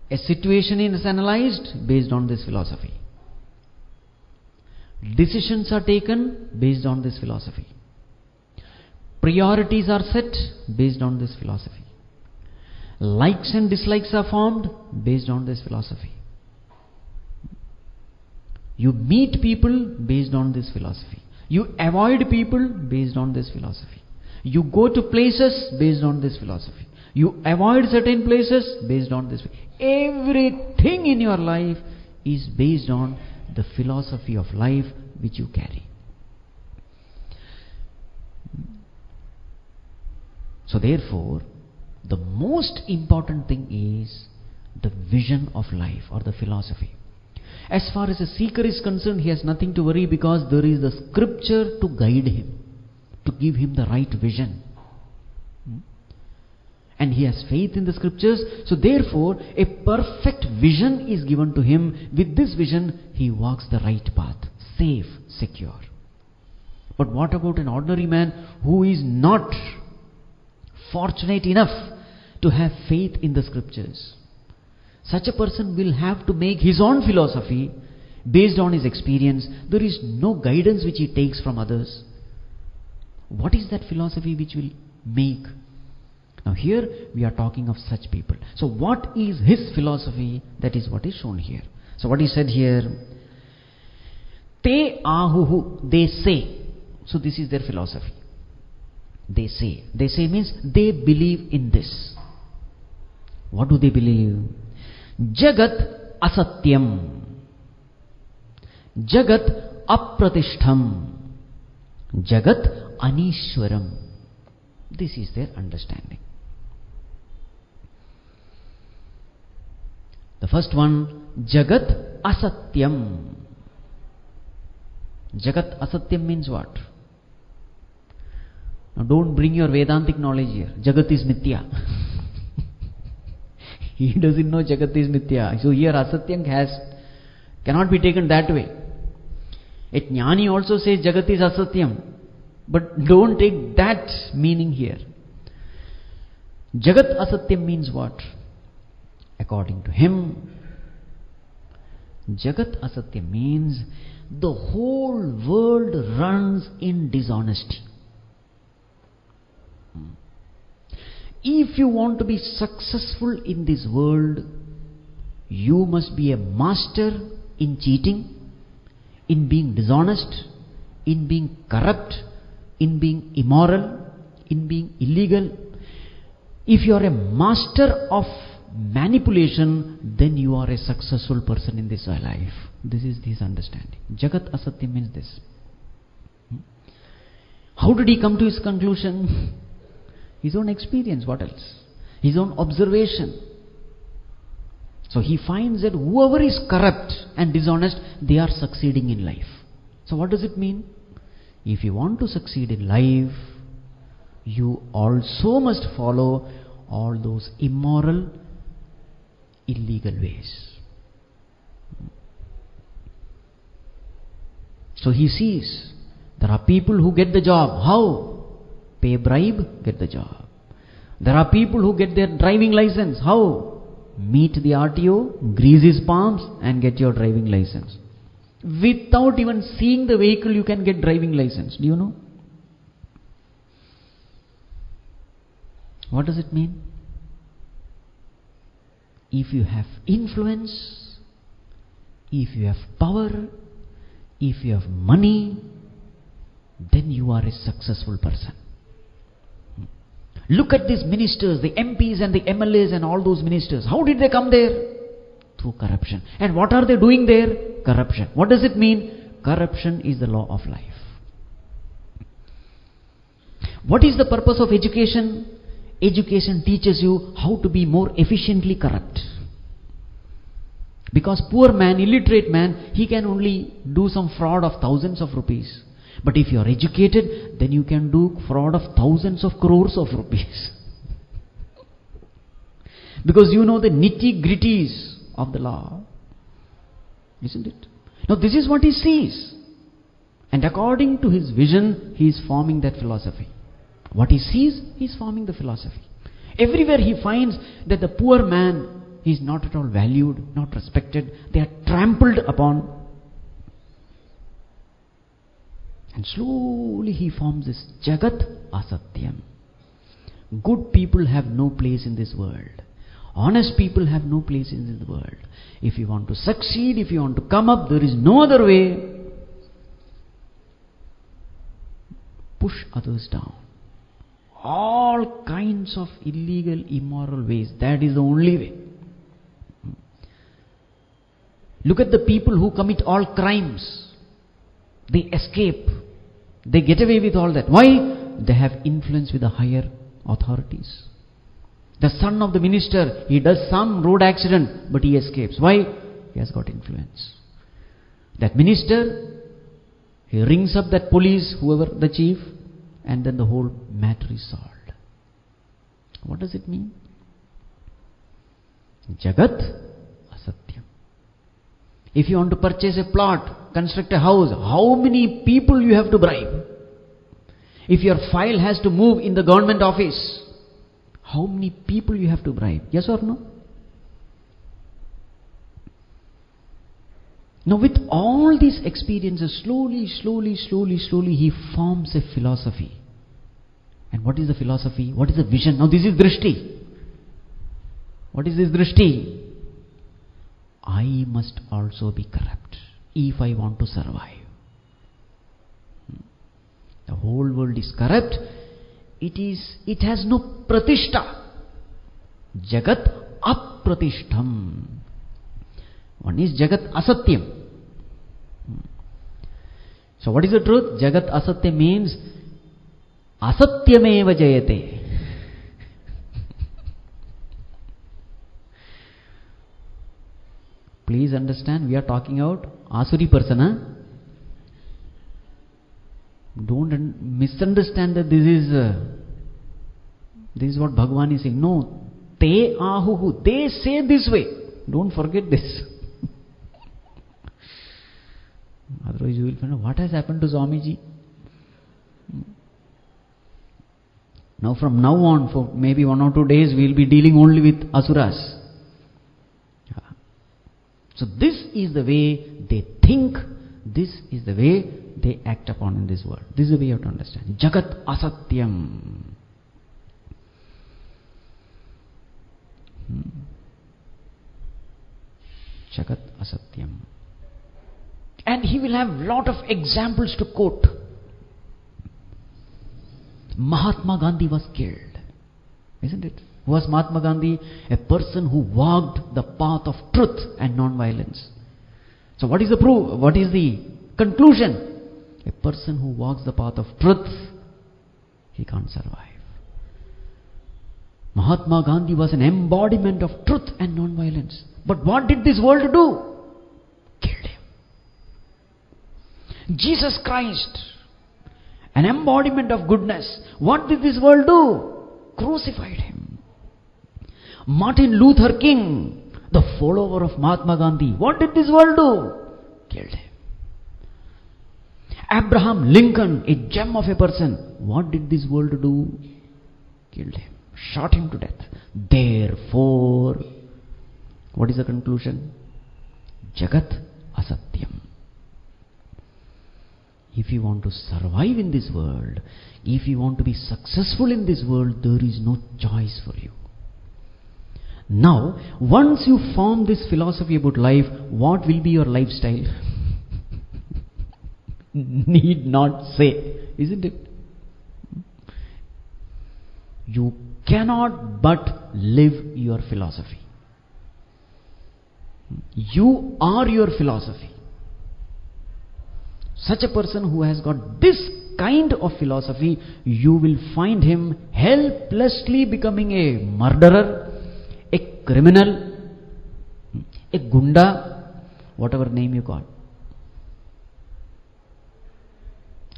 A situation is analyzed based on this philosophy. Decisions are taken based on this philosophy. Priorities are set based on this philosophy. Likes and dislikes are formed based on this philosophy. You meet people based on this philosophy. You avoid people based on this philosophy. You go to places based on this philosophy. You avoid certain places based on this. Everything in your life is based on the philosophy of life which you carry. So therefore, the most important thing is the vision of life, or the philosophy. As far as a seeker is concerned, he has nothing to worry, because there is the scripture to guide him, to give him the right vision. And he has faith in the scriptures, so therefore a perfect vision is given to him. With this vision, he walks the right path, safe, secure. But what about an ordinary man who is not fortunate enough to have faith in the scriptures? Such a person will have to make his own philosophy based on his experience. There is no guidance which he takes from others. What is that philosophy which will make? Now here we are talking of such people. So what is his philosophy? That is what is shown here. So what is said here? Te ahuhu, they say. So this is their philosophy. They say. They say means they believe in this. What do they believe? Jagat asatyam. Jagat apratishtham. Jagat anishwaram. This is their understanding. The first one, Jagat asatyam. Jagat asatyam means what? Now don't bring your Vedantic knowledge here. Jagat is mithya. He doesn't know Jagat is mithya. So here asatyam cannot be taken that way. A jnani also says Jagat is asatyam. But don't take that meaning here. Jagat asatyam means what? According to him, Jagat asatyam means the whole world runs in dishonesty. If you want to be successful in this world, you must be a master in cheating, in being dishonest, in being corrupt, in being immoral, in being illegal. If you are a master of manipulation, then you are a successful person in this life. This is his understanding. Jagat asatyam means this. How did he come to his conclusion? His own experience, what else? His own observation. So he finds that whoever is corrupt and dishonest, they are succeeding in life. So what does it mean? If you want to succeed in life, you also must follow all those immoral, illegal ways. So he sees there are people who get the job. How? Pay bribe, get the job. There are people who get their driving license. How? Meet the RTO, grease his palms and get your driving license. Without even seeing the vehicle, you can get driving license. Do you know? What does it mean? If you have influence, if you have power, if you have money, then you are a successful person. Look at these ministers, the MPs and the MLAs and all those ministers. How did they come there? Through corruption. And what are they doing there? Corruption. What does it mean? Corruption is the law of life. What is the purpose of education? Education teaches you how to be more efficiently corrupt. Because poor man, illiterate man, he can only do some fraud of thousands of rupees. But if you are educated, then you can do fraud of thousands of crores of rupees. Because you know the nitty-gritties of the law. Isn't it? Now this is what he sees. And according to his vision, he is forming that philosophy. What he sees, he is forming the philosophy. Everywhere he finds that the poor man is not at all valued, not respected. They are trampled upon. And slowly he forms this Jagat Asatyam. Good people have no place in this world. Honest people have no place in this world. If you want to succeed, if you want to come up, there is no other way. Push others down. All kinds of illegal, immoral ways. That is the only way. Look at the people who commit all crimes. They escape. They get away with all that. Why? They have influence with the higher authorities. The son of the minister, he does some road accident, but he escapes. Why? He has got influence. That minister, he rings up that police, whoever the chief, and then the whole matter is solved. What does it mean? Jagat asatyam. If you want to purchase a plot, construct a house, how many people you have to bribe? If your file has to move in the government office, how many people you have to bribe? Yes or no? Now with all these experiences, slowly, he forms a philosophy. And what is the philosophy? What is the vision? Now this is drishti. What is this drishti? I must also be corrupt if I want to survive. The whole world is corrupt. It has no pratishtha. Jagat apratishtham. One is Jagat asatyam. So what is the truth? Jagat asatya means asatyameva jayate. Please understand, we are talking about Āsuri person. Don't misunderstand that this is what Bhagavan is saying. No, te ahuhu, they say this way. Don't forget this. Otherwise you will find out what has happened to Swamiji. Now from now on, for maybe 1 or 2 days, we will be dealing only with Asuras. So this is the way they think, this is the way they act upon in this world. This is the way you have to understand. Jagat asatyam. Jagat asatyam. And he will have lot of examples to quote. Mahatma Gandhi was killed, isn't it? Who was Mahatma Gandhi? A person who walked the path of truth and non-violence. So what is the proof? What is the conclusion? A person who walks the path of truth, he can't survive. Mahatma Gandhi was an embodiment of truth and non-violence. But what did this world do? Killed him. Jesus Christ, an embodiment of goodness. What did this world do? Crucified him. Martin Luther King, the follower of Mahatma Gandhi, what did this world do? Killed him. Abraham Lincoln, a gem of a person, what did this world do? Killed him. Shot him to death. Therefore, what is the conclusion? Jagat asatyam. If you want to survive in this world, if you want to be successful in this world, there is no choice for you. Now, once you form this philosophy about life, what will be your lifestyle? Need not say, isn't it? You cannot but live your philosophy. You are your philosophy. Such a person who has got this kind of philosophy, you will find him helplessly becoming a murderer, a criminal, a gunda, whatever name you call.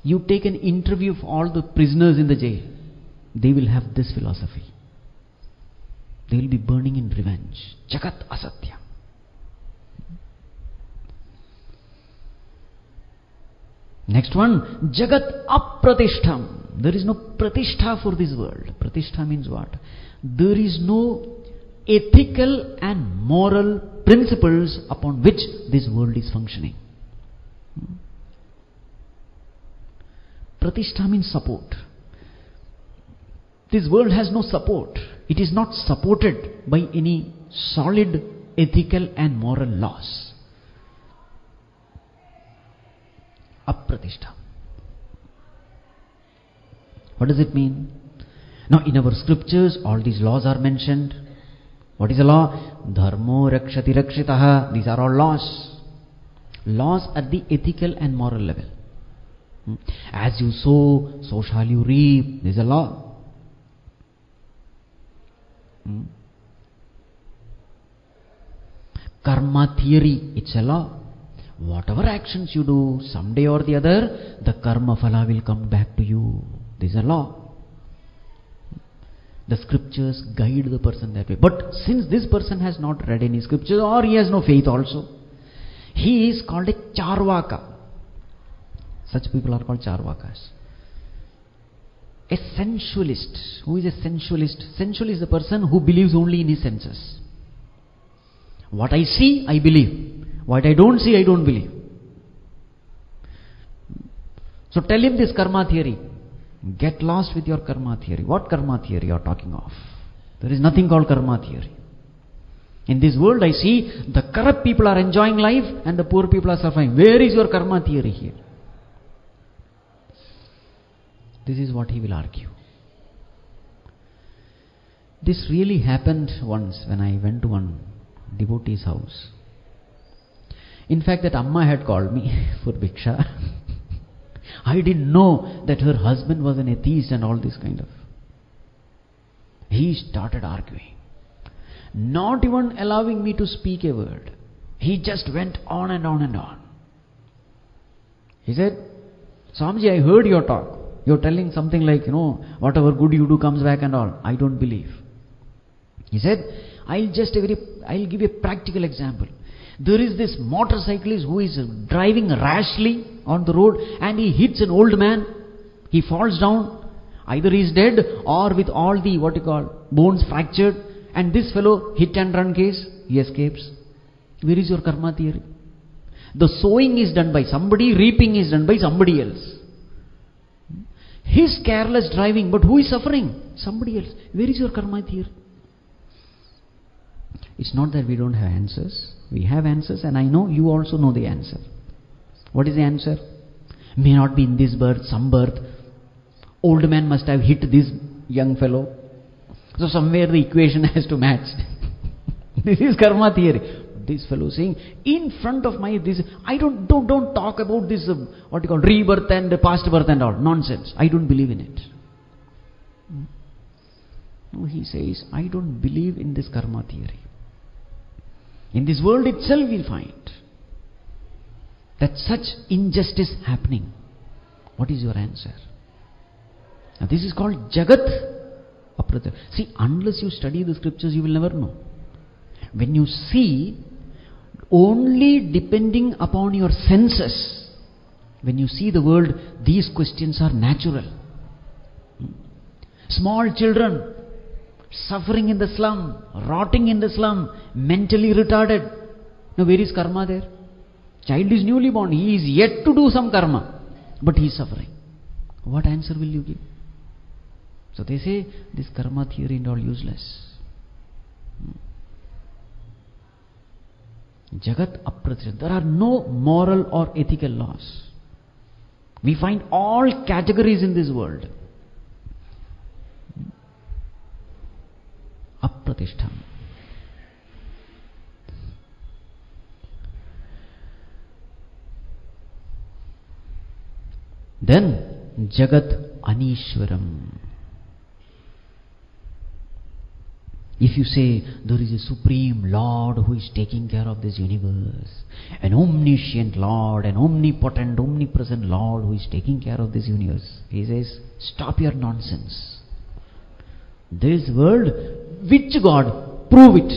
You take an interview of all the prisoners in the jail. They will have this philosophy. They will be burning in revenge. Jagat asatya. Next one, Jagat apratishtham. There is no pratishtha for this world. Pratishtha means what? There is no ethical and moral principles upon which this world is functioning. Pratishtha means support. This world has no support. It is not supported by any solid ethical and moral laws. Apratishtha. What does it mean? Now in our scriptures, all these laws are mentioned. What is a law? Dharmo rakshati rakshitaha. These are all laws. Laws at the ethical and moral level. As you sow, so shall you reap. This is a law. Karma theory, it's a law. Whatever actions you do, someday or the other, the karma phala will come back to you. This is a law. The scriptures guide the person that way. But since this person has not read any scriptures, or he has no faith also, he is called a charvaka. Such people are called charvakas. A sensualist. Who is a sensualist? Sensual is the person who believes only in his senses. What I see, I believe. What I don't see, I don't believe. So tell him this karma theory. Get lost with your karma theory. What karma theory you are talking of? There is nothing called karma theory. In this world I see the corrupt people are enjoying life and the poor people are suffering. Where is your karma theory here? This is what he will argue. This really happened once when I went to one devotee's house. In fact, that Amma had called me for Bhiksha. I didn't know that her husband was an atheist and all this kind of. He started arguing, not even allowing me to speak a word. He just went on and on and on. He said, Swamiji, I heard your talk. You're telling something like, whatever good you do comes back and all. I don't believe. He said, I'll give a practical example. There is this motorcyclist who is driving rashly on the road and he hits an old man. He falls down. Either he is dead or with all the bones fractured. And this fellow, hit and run case, he escapes. Where is your karma theory? The sowing is done by somebody, reaping is done by somebody else. His careless driving, but who is suffering? Somebody else. Where is your karma theory? It's not that we don't have answers. We have answers, and I know you also know the answer. What is the answer? May not be in this birth, some birth. Old man must have hit this young fellow. So somewhere the equation has to match. This is karma theory. This fellow saying, in front of my this, I don't talk about this rebirth and past birth and all nonsense. I don't believe in it. No, he says, I don't believe in this karma theory. In this world itself we find that such injustice happening. What is your answer? Now this is called Jagat Aparajitananda. See, unless you study the scriptures, you will never know. When you see only depending upon your senses, when you see the world, these questions are natural. Small children suffering in the slum, rotting in the slum, mentally retarded. Now where is karma there? Child is newly born, he is yet to do some karma, but he is suffering. What answer will you give? So they say this karma theory and all useless. Jagat Aparajitananda. There are no moral or ethical laws. We find all categories in this world. Apratishtham. Then Jagat Anishwaram. If you say there is a supreme Lord who is taking care of this universe, an omniscient Lord, an omnipotent, omnipresent Lord who is taking care of this universe, he says, stop your nonsense. This world, which God? Prove it.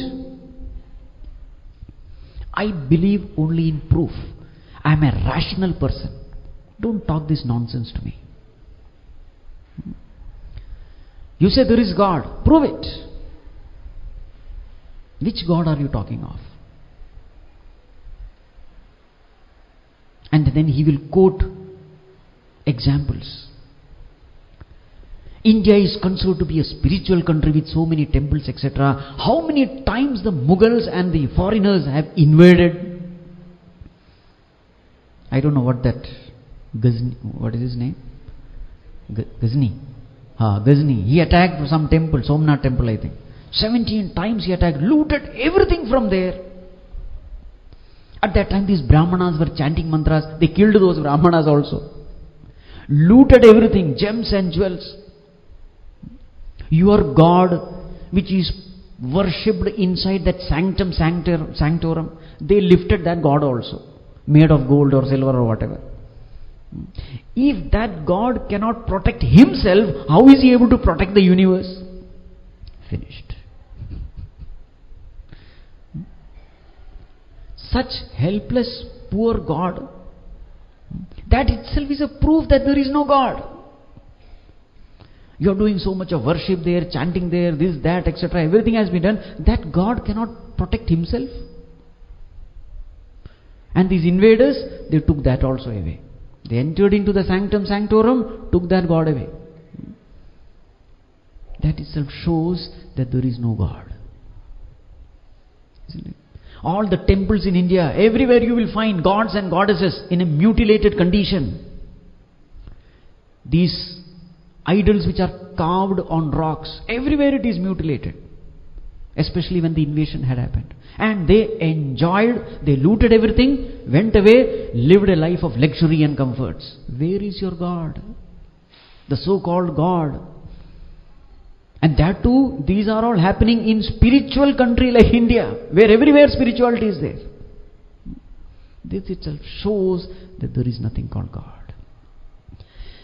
I believe only in proof. I am a rational person. Don't talk this nonsense to me. You say there is God. Prove it. Which God are you talking of? And then he will quote examples. India is considered to be a spiritual country with so many temples, etc. How many times the Mughals and the foreigners have invaded? I don't know what that Ghazni, what is his name? Ghazni. Ghazni. He attacked some temple, Somnath temple, I think. 17 times he attacked, looted everything from there. At that time these Brahmanas were chanting mantras. They killed those Brahmanas also. Looted everything, gems and jewels. Your God, which is worshipped inside that sanctum sanctorum, they lifted that God also. made of gold or silver or whatever. If that God cannot protect himself, how is he able to protect the universe? Finished. Such helpless, poor God, that itself is a proof that there is no God. You are doing so much of worship there, chanting there, this, that, etc. Everything has been done. That God cannot protect himself. And these invaders, they took that also away. They entered into the sanctum sanctorum, took that God away. That itself shows that there is no God. Isn't it? All the temples in India, everywhere you will find gods and goddesses in a mutilated condition. These idols which are carved on rocks, everywhere it is mutilated. Especially when the invasion had happened. And they enjoyed, they looted everything, went away, lived a life of luxury and comforts. Where is your God? The so-called God. And that too, these are all happening in spiritual country like India, where everywhere spirituality is there. This itself shows that there is nothing called God.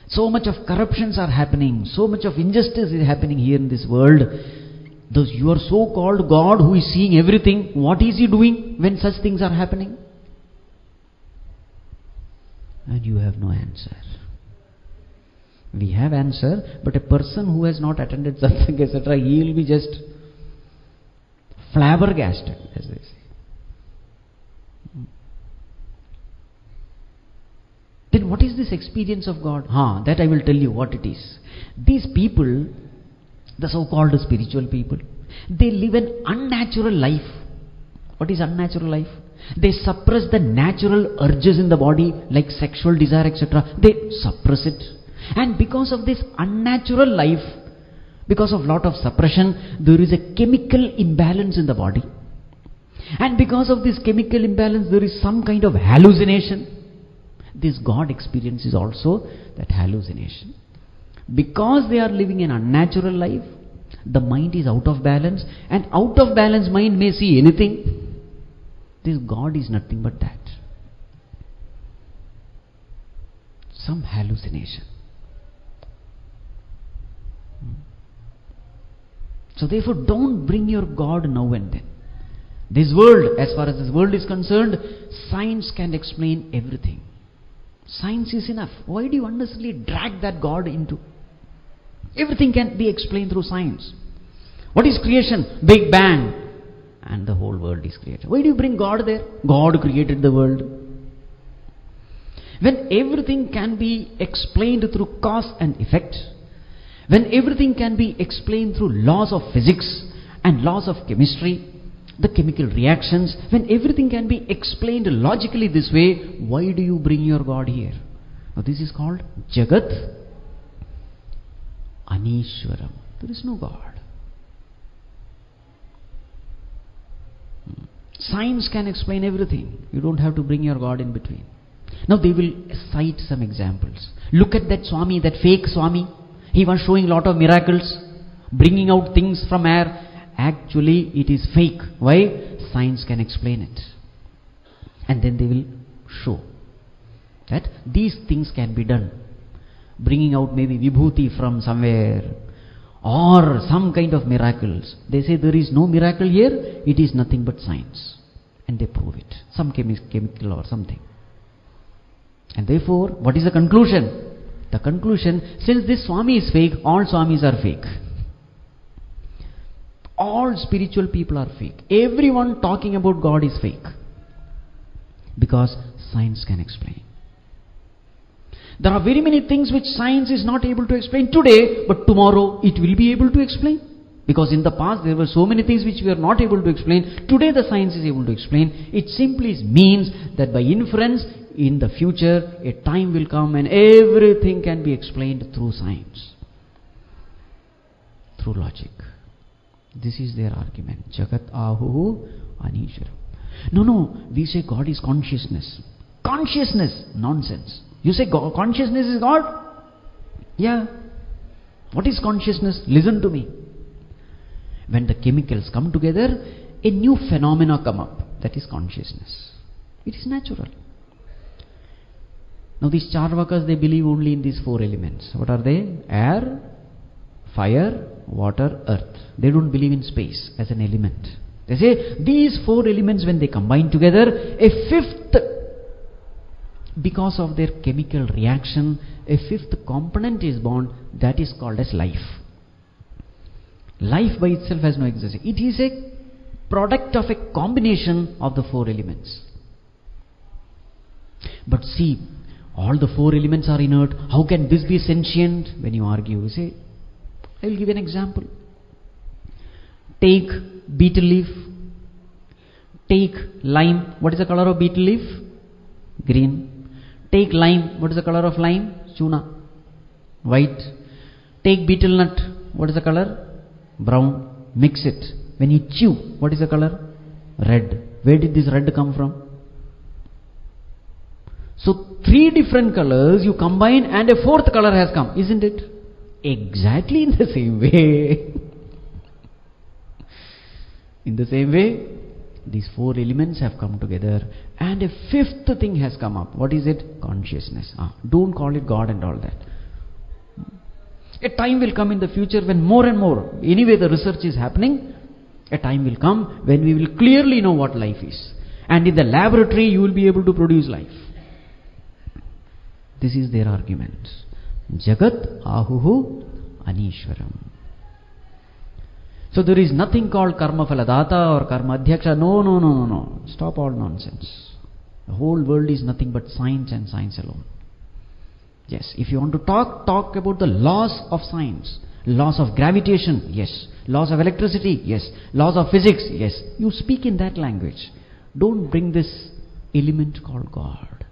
So much of corruptions are happening, so much of injustice is happening here in this world. Those your so-called God who is seeing everything, what is he doing when such things are happening? And you have no answer. We have answer, but a person who has not attended satsang, etc., he will be just flabbergasted, as they say. Then what is this experience of God? That I will tell you what it is. These people, the so-called spiritual people, they live an unnatural life. What is unnatural life? They suppress the natural urges in the body, like sexual desire, etc. They suppress it. And because of this unnatural life, because of lot of suppression, there is a chemical imbalance in the body. And because of this chemical imbalance, there is some kind of hallucination. This God experience is also that hallucination. Because they are living an unnatural life, the mind is out of balance, and out of balance mind may see anything. This God is nothing but that. Some hallucination. So therefore, don't bring your God now and then. This world, as far as this world is concerned, science can explain everything. Science is enough. Why do you unnecessarily drag that God into? Everything can be explained through science. What is creation? Big Bang. And the whole world is created. Why do you bring God there? God created the world. When everything can be explained through cause and effect, when everything can be explained through laws of physics and laws of chemistry, the chemical reactions, when everything can be explained logically this way, why do you bring your God here? Now this is called Jagat Anishwaram. There is no God. Science can explain everything. You don't have to bring your God in between. Now they will cite some examples. Look at that Swami, that fake Swami. He was showing lot of miracles, bringing out things from air. Actually, it is fake. Why? Science can explain it. And then they will show that these things can be done. Bringing out maybe vibhuti from somewhere, or some kind of miracles. They say there is no miracle here, it is nothing but science. And they prove it. Some chemical or something. And therefore, what is the conclusion? The conclusion, since this Swami is fake, all Swamis are fake. All spiritual people are fake. Everyone talking about God is fake. Because science can explain. There are very many things which science is not able to explain today, but tomorrow it will be able to explain. Because in the past there were so many things which we are not able to explain. Today the science is able to explain. It simply means that by inference, in the future, a time will come and everything can be explained through science, through logic. This is their argument. Jagat Ahu Anishwaram. No, we say God is consciousness. Consciousness, nonsense. You say God, consciousness is God? Yeah. What is consciousness? Listen to me. When the chemicals come together, a new phenomena come up. That is consciousness. It is natural. Now these Charvakas, they believe only in these 4 elements. What are they? Air, fire, water, earth. They don't believe in space as an element. They say these 4 elements, when they combine together, a 5th, because of their chemical reaction, a 5th component is born, that is called as life. Life by itself has no existence. It is a product of a combination of the 4 elements. But see, all the 4 elements are inert. How can this be sentient? When you argue, you say, I will give an example. Take betel leaf. Take lime. What is the color of betel leaf? Green. Take lime. What is the color of lime? Chuna. White. Take betel nut. What is the color? Brown. Mix it. When you chew, what is the color? Red. Where did this red come from? So 3 different colors you combine and a 4th color has come, isn't it? Exactly in the same way. In the same way, these 4 elements have come together and a 5th thing has come up. What is it? Consciousness. Don't call it God and all that. A time will come in the future when more and more, anyway the research is happening, a time will come when we will clearly know what life is. And in the laboratory you will be able to produce life. This is their argument. Jagat ahuhu anishwaram. So there is nothing called karma phaladata or karma adhyaksha. No. Stop all nonsense. The whole world is nothing but science and science alone. Yes, if you want to talk about the laws of science. Laws of gravitation, yes. Laws of electricity, yes. Laws of physics, yes. You speak in that language. Don't bring this element called God.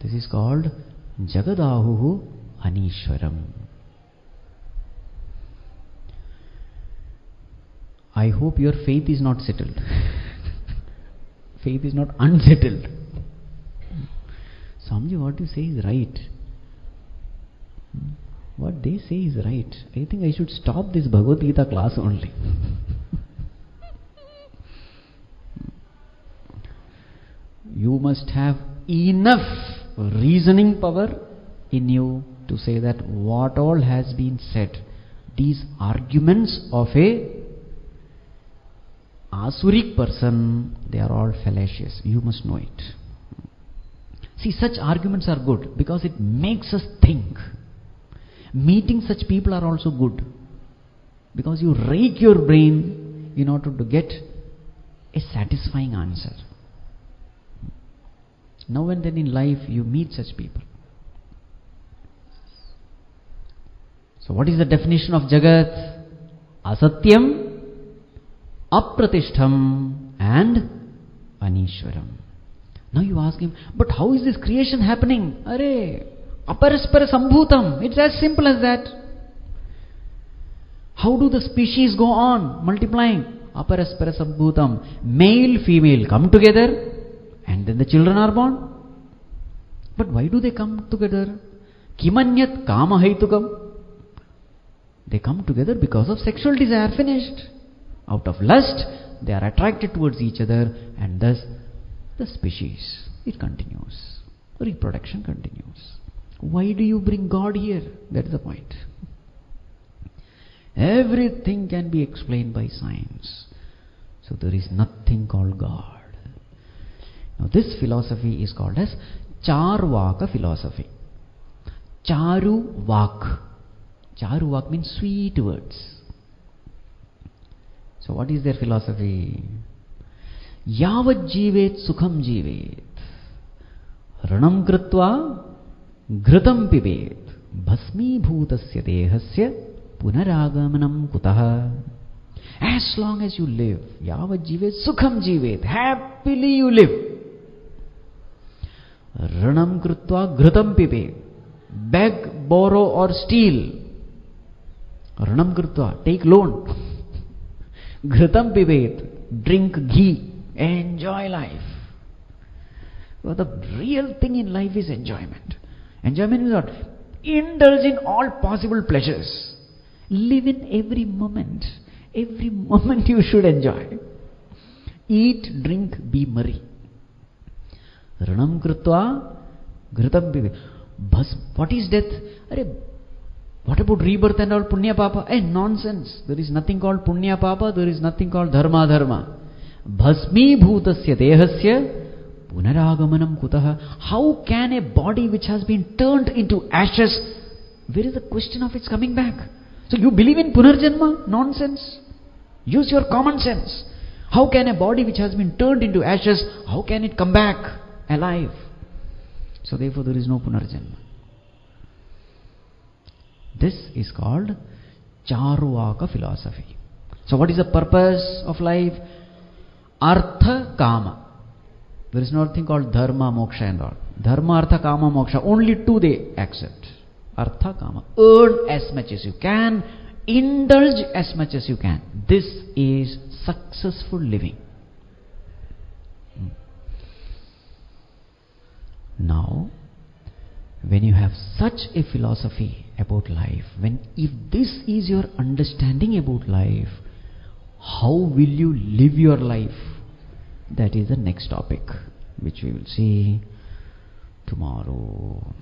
This is called Jagadahuhu Anishwaram. I hope your faith is not settled. Faith is not unsettled. Swamiji, what you say is right. What they say is right. I think I should stop this Bhagavad Gita class only. You must have enough reasoning power in you to say that what all has been said, these arguments of a Āsuric person, they are all fallacious. You must know it. See, such arguments are good because it makes us think. Meeting such people are also good because you rake your brain in order to get a satisfying answer. Now and then in life you meet such people. So what is the definition of Jagat? Asatyam, Apratishtham and Anishwaram. Now you ask him, but how is this creation happening? Arey, Aparaspara Sambhutam. It's as simple as that. How do the species go on multiplying? Aparaspara Sambhutam. Male, female come together and then the children are born. But why do they come together? Kimanyat kama haitukam. They come together because of sexual desire. Finished. Out of lust, they are attracted towards each other and thus the species, it continues. Reproduction continues. Why do you bring God here? That is the point. Everything can be explained by science. So there is nothing called God. Now this philosophy is called as Charvaka philosophy. Charu Vak. Charu Vak means sweet words. So what is their philosophy? Yavat jivet sukham jivet. Ranam kritva ghritam pibet. Bhasmi bhutasya dehasya punaragamanam kutaha. As long as you live, yavat jivet sukham jivet. Happily you live. Ranam kritva ghritam pibet. Beg, borrow or steal. Ranam kritva, take loan. Ghritam pibet, drink ghee. Enjoy life. Well, the real thing in life is enjoyment. Enjoyment is what? Indulge in all possible pleasures. Live in every moment. Every moment you should enjoy. Eat, drink, be merry. Ranam krutva ghritam pibe. What is death? What about rebirth and all punya papa? Nonsense. There is nothing called punya papa. There is nothing called dharma dharma. Bhasmi bhutasya dehasya punaragamanam kutaha. How can a body which has been turned into ashes, where is the question of its coming back? So you believe in punarjanma? Nonsense. Use your common sense. How can a body which has been turned into ashes, how can it come back alive? So therefore there is no punarjanma. This is called Charvaka philosophy. So what is the purpose of life? Artha Kama. There is nothing called Dharma, Moksha and all. Dharma, Artha, Kama, Moksha. Only two they accept. Artha, Kama. Earn as much as you can. Indulge as much as you can. This is successful living. Now, when you have such a philosophy about life, if this is your understanding about life, how will you live your life? That is the next topic, which we will see tomorrow.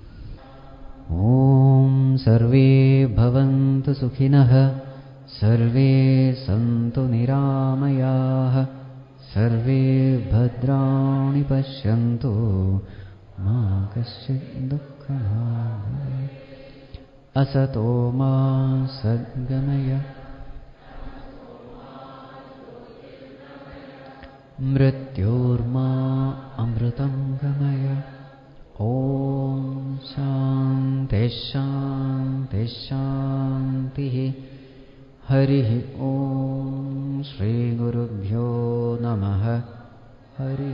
Om Sarve Bhavantu Sukhinah, Sarve Santu Niramayah, Sarve Bhadrani Pashyantu, Ma Kasyat Dukkha Asato Ma Sadgamaya, Mrityorma Amritam Gamaya. Om Shanti Shanti Shanti. Hari Om Shri Gurubhyo Namaha. Hari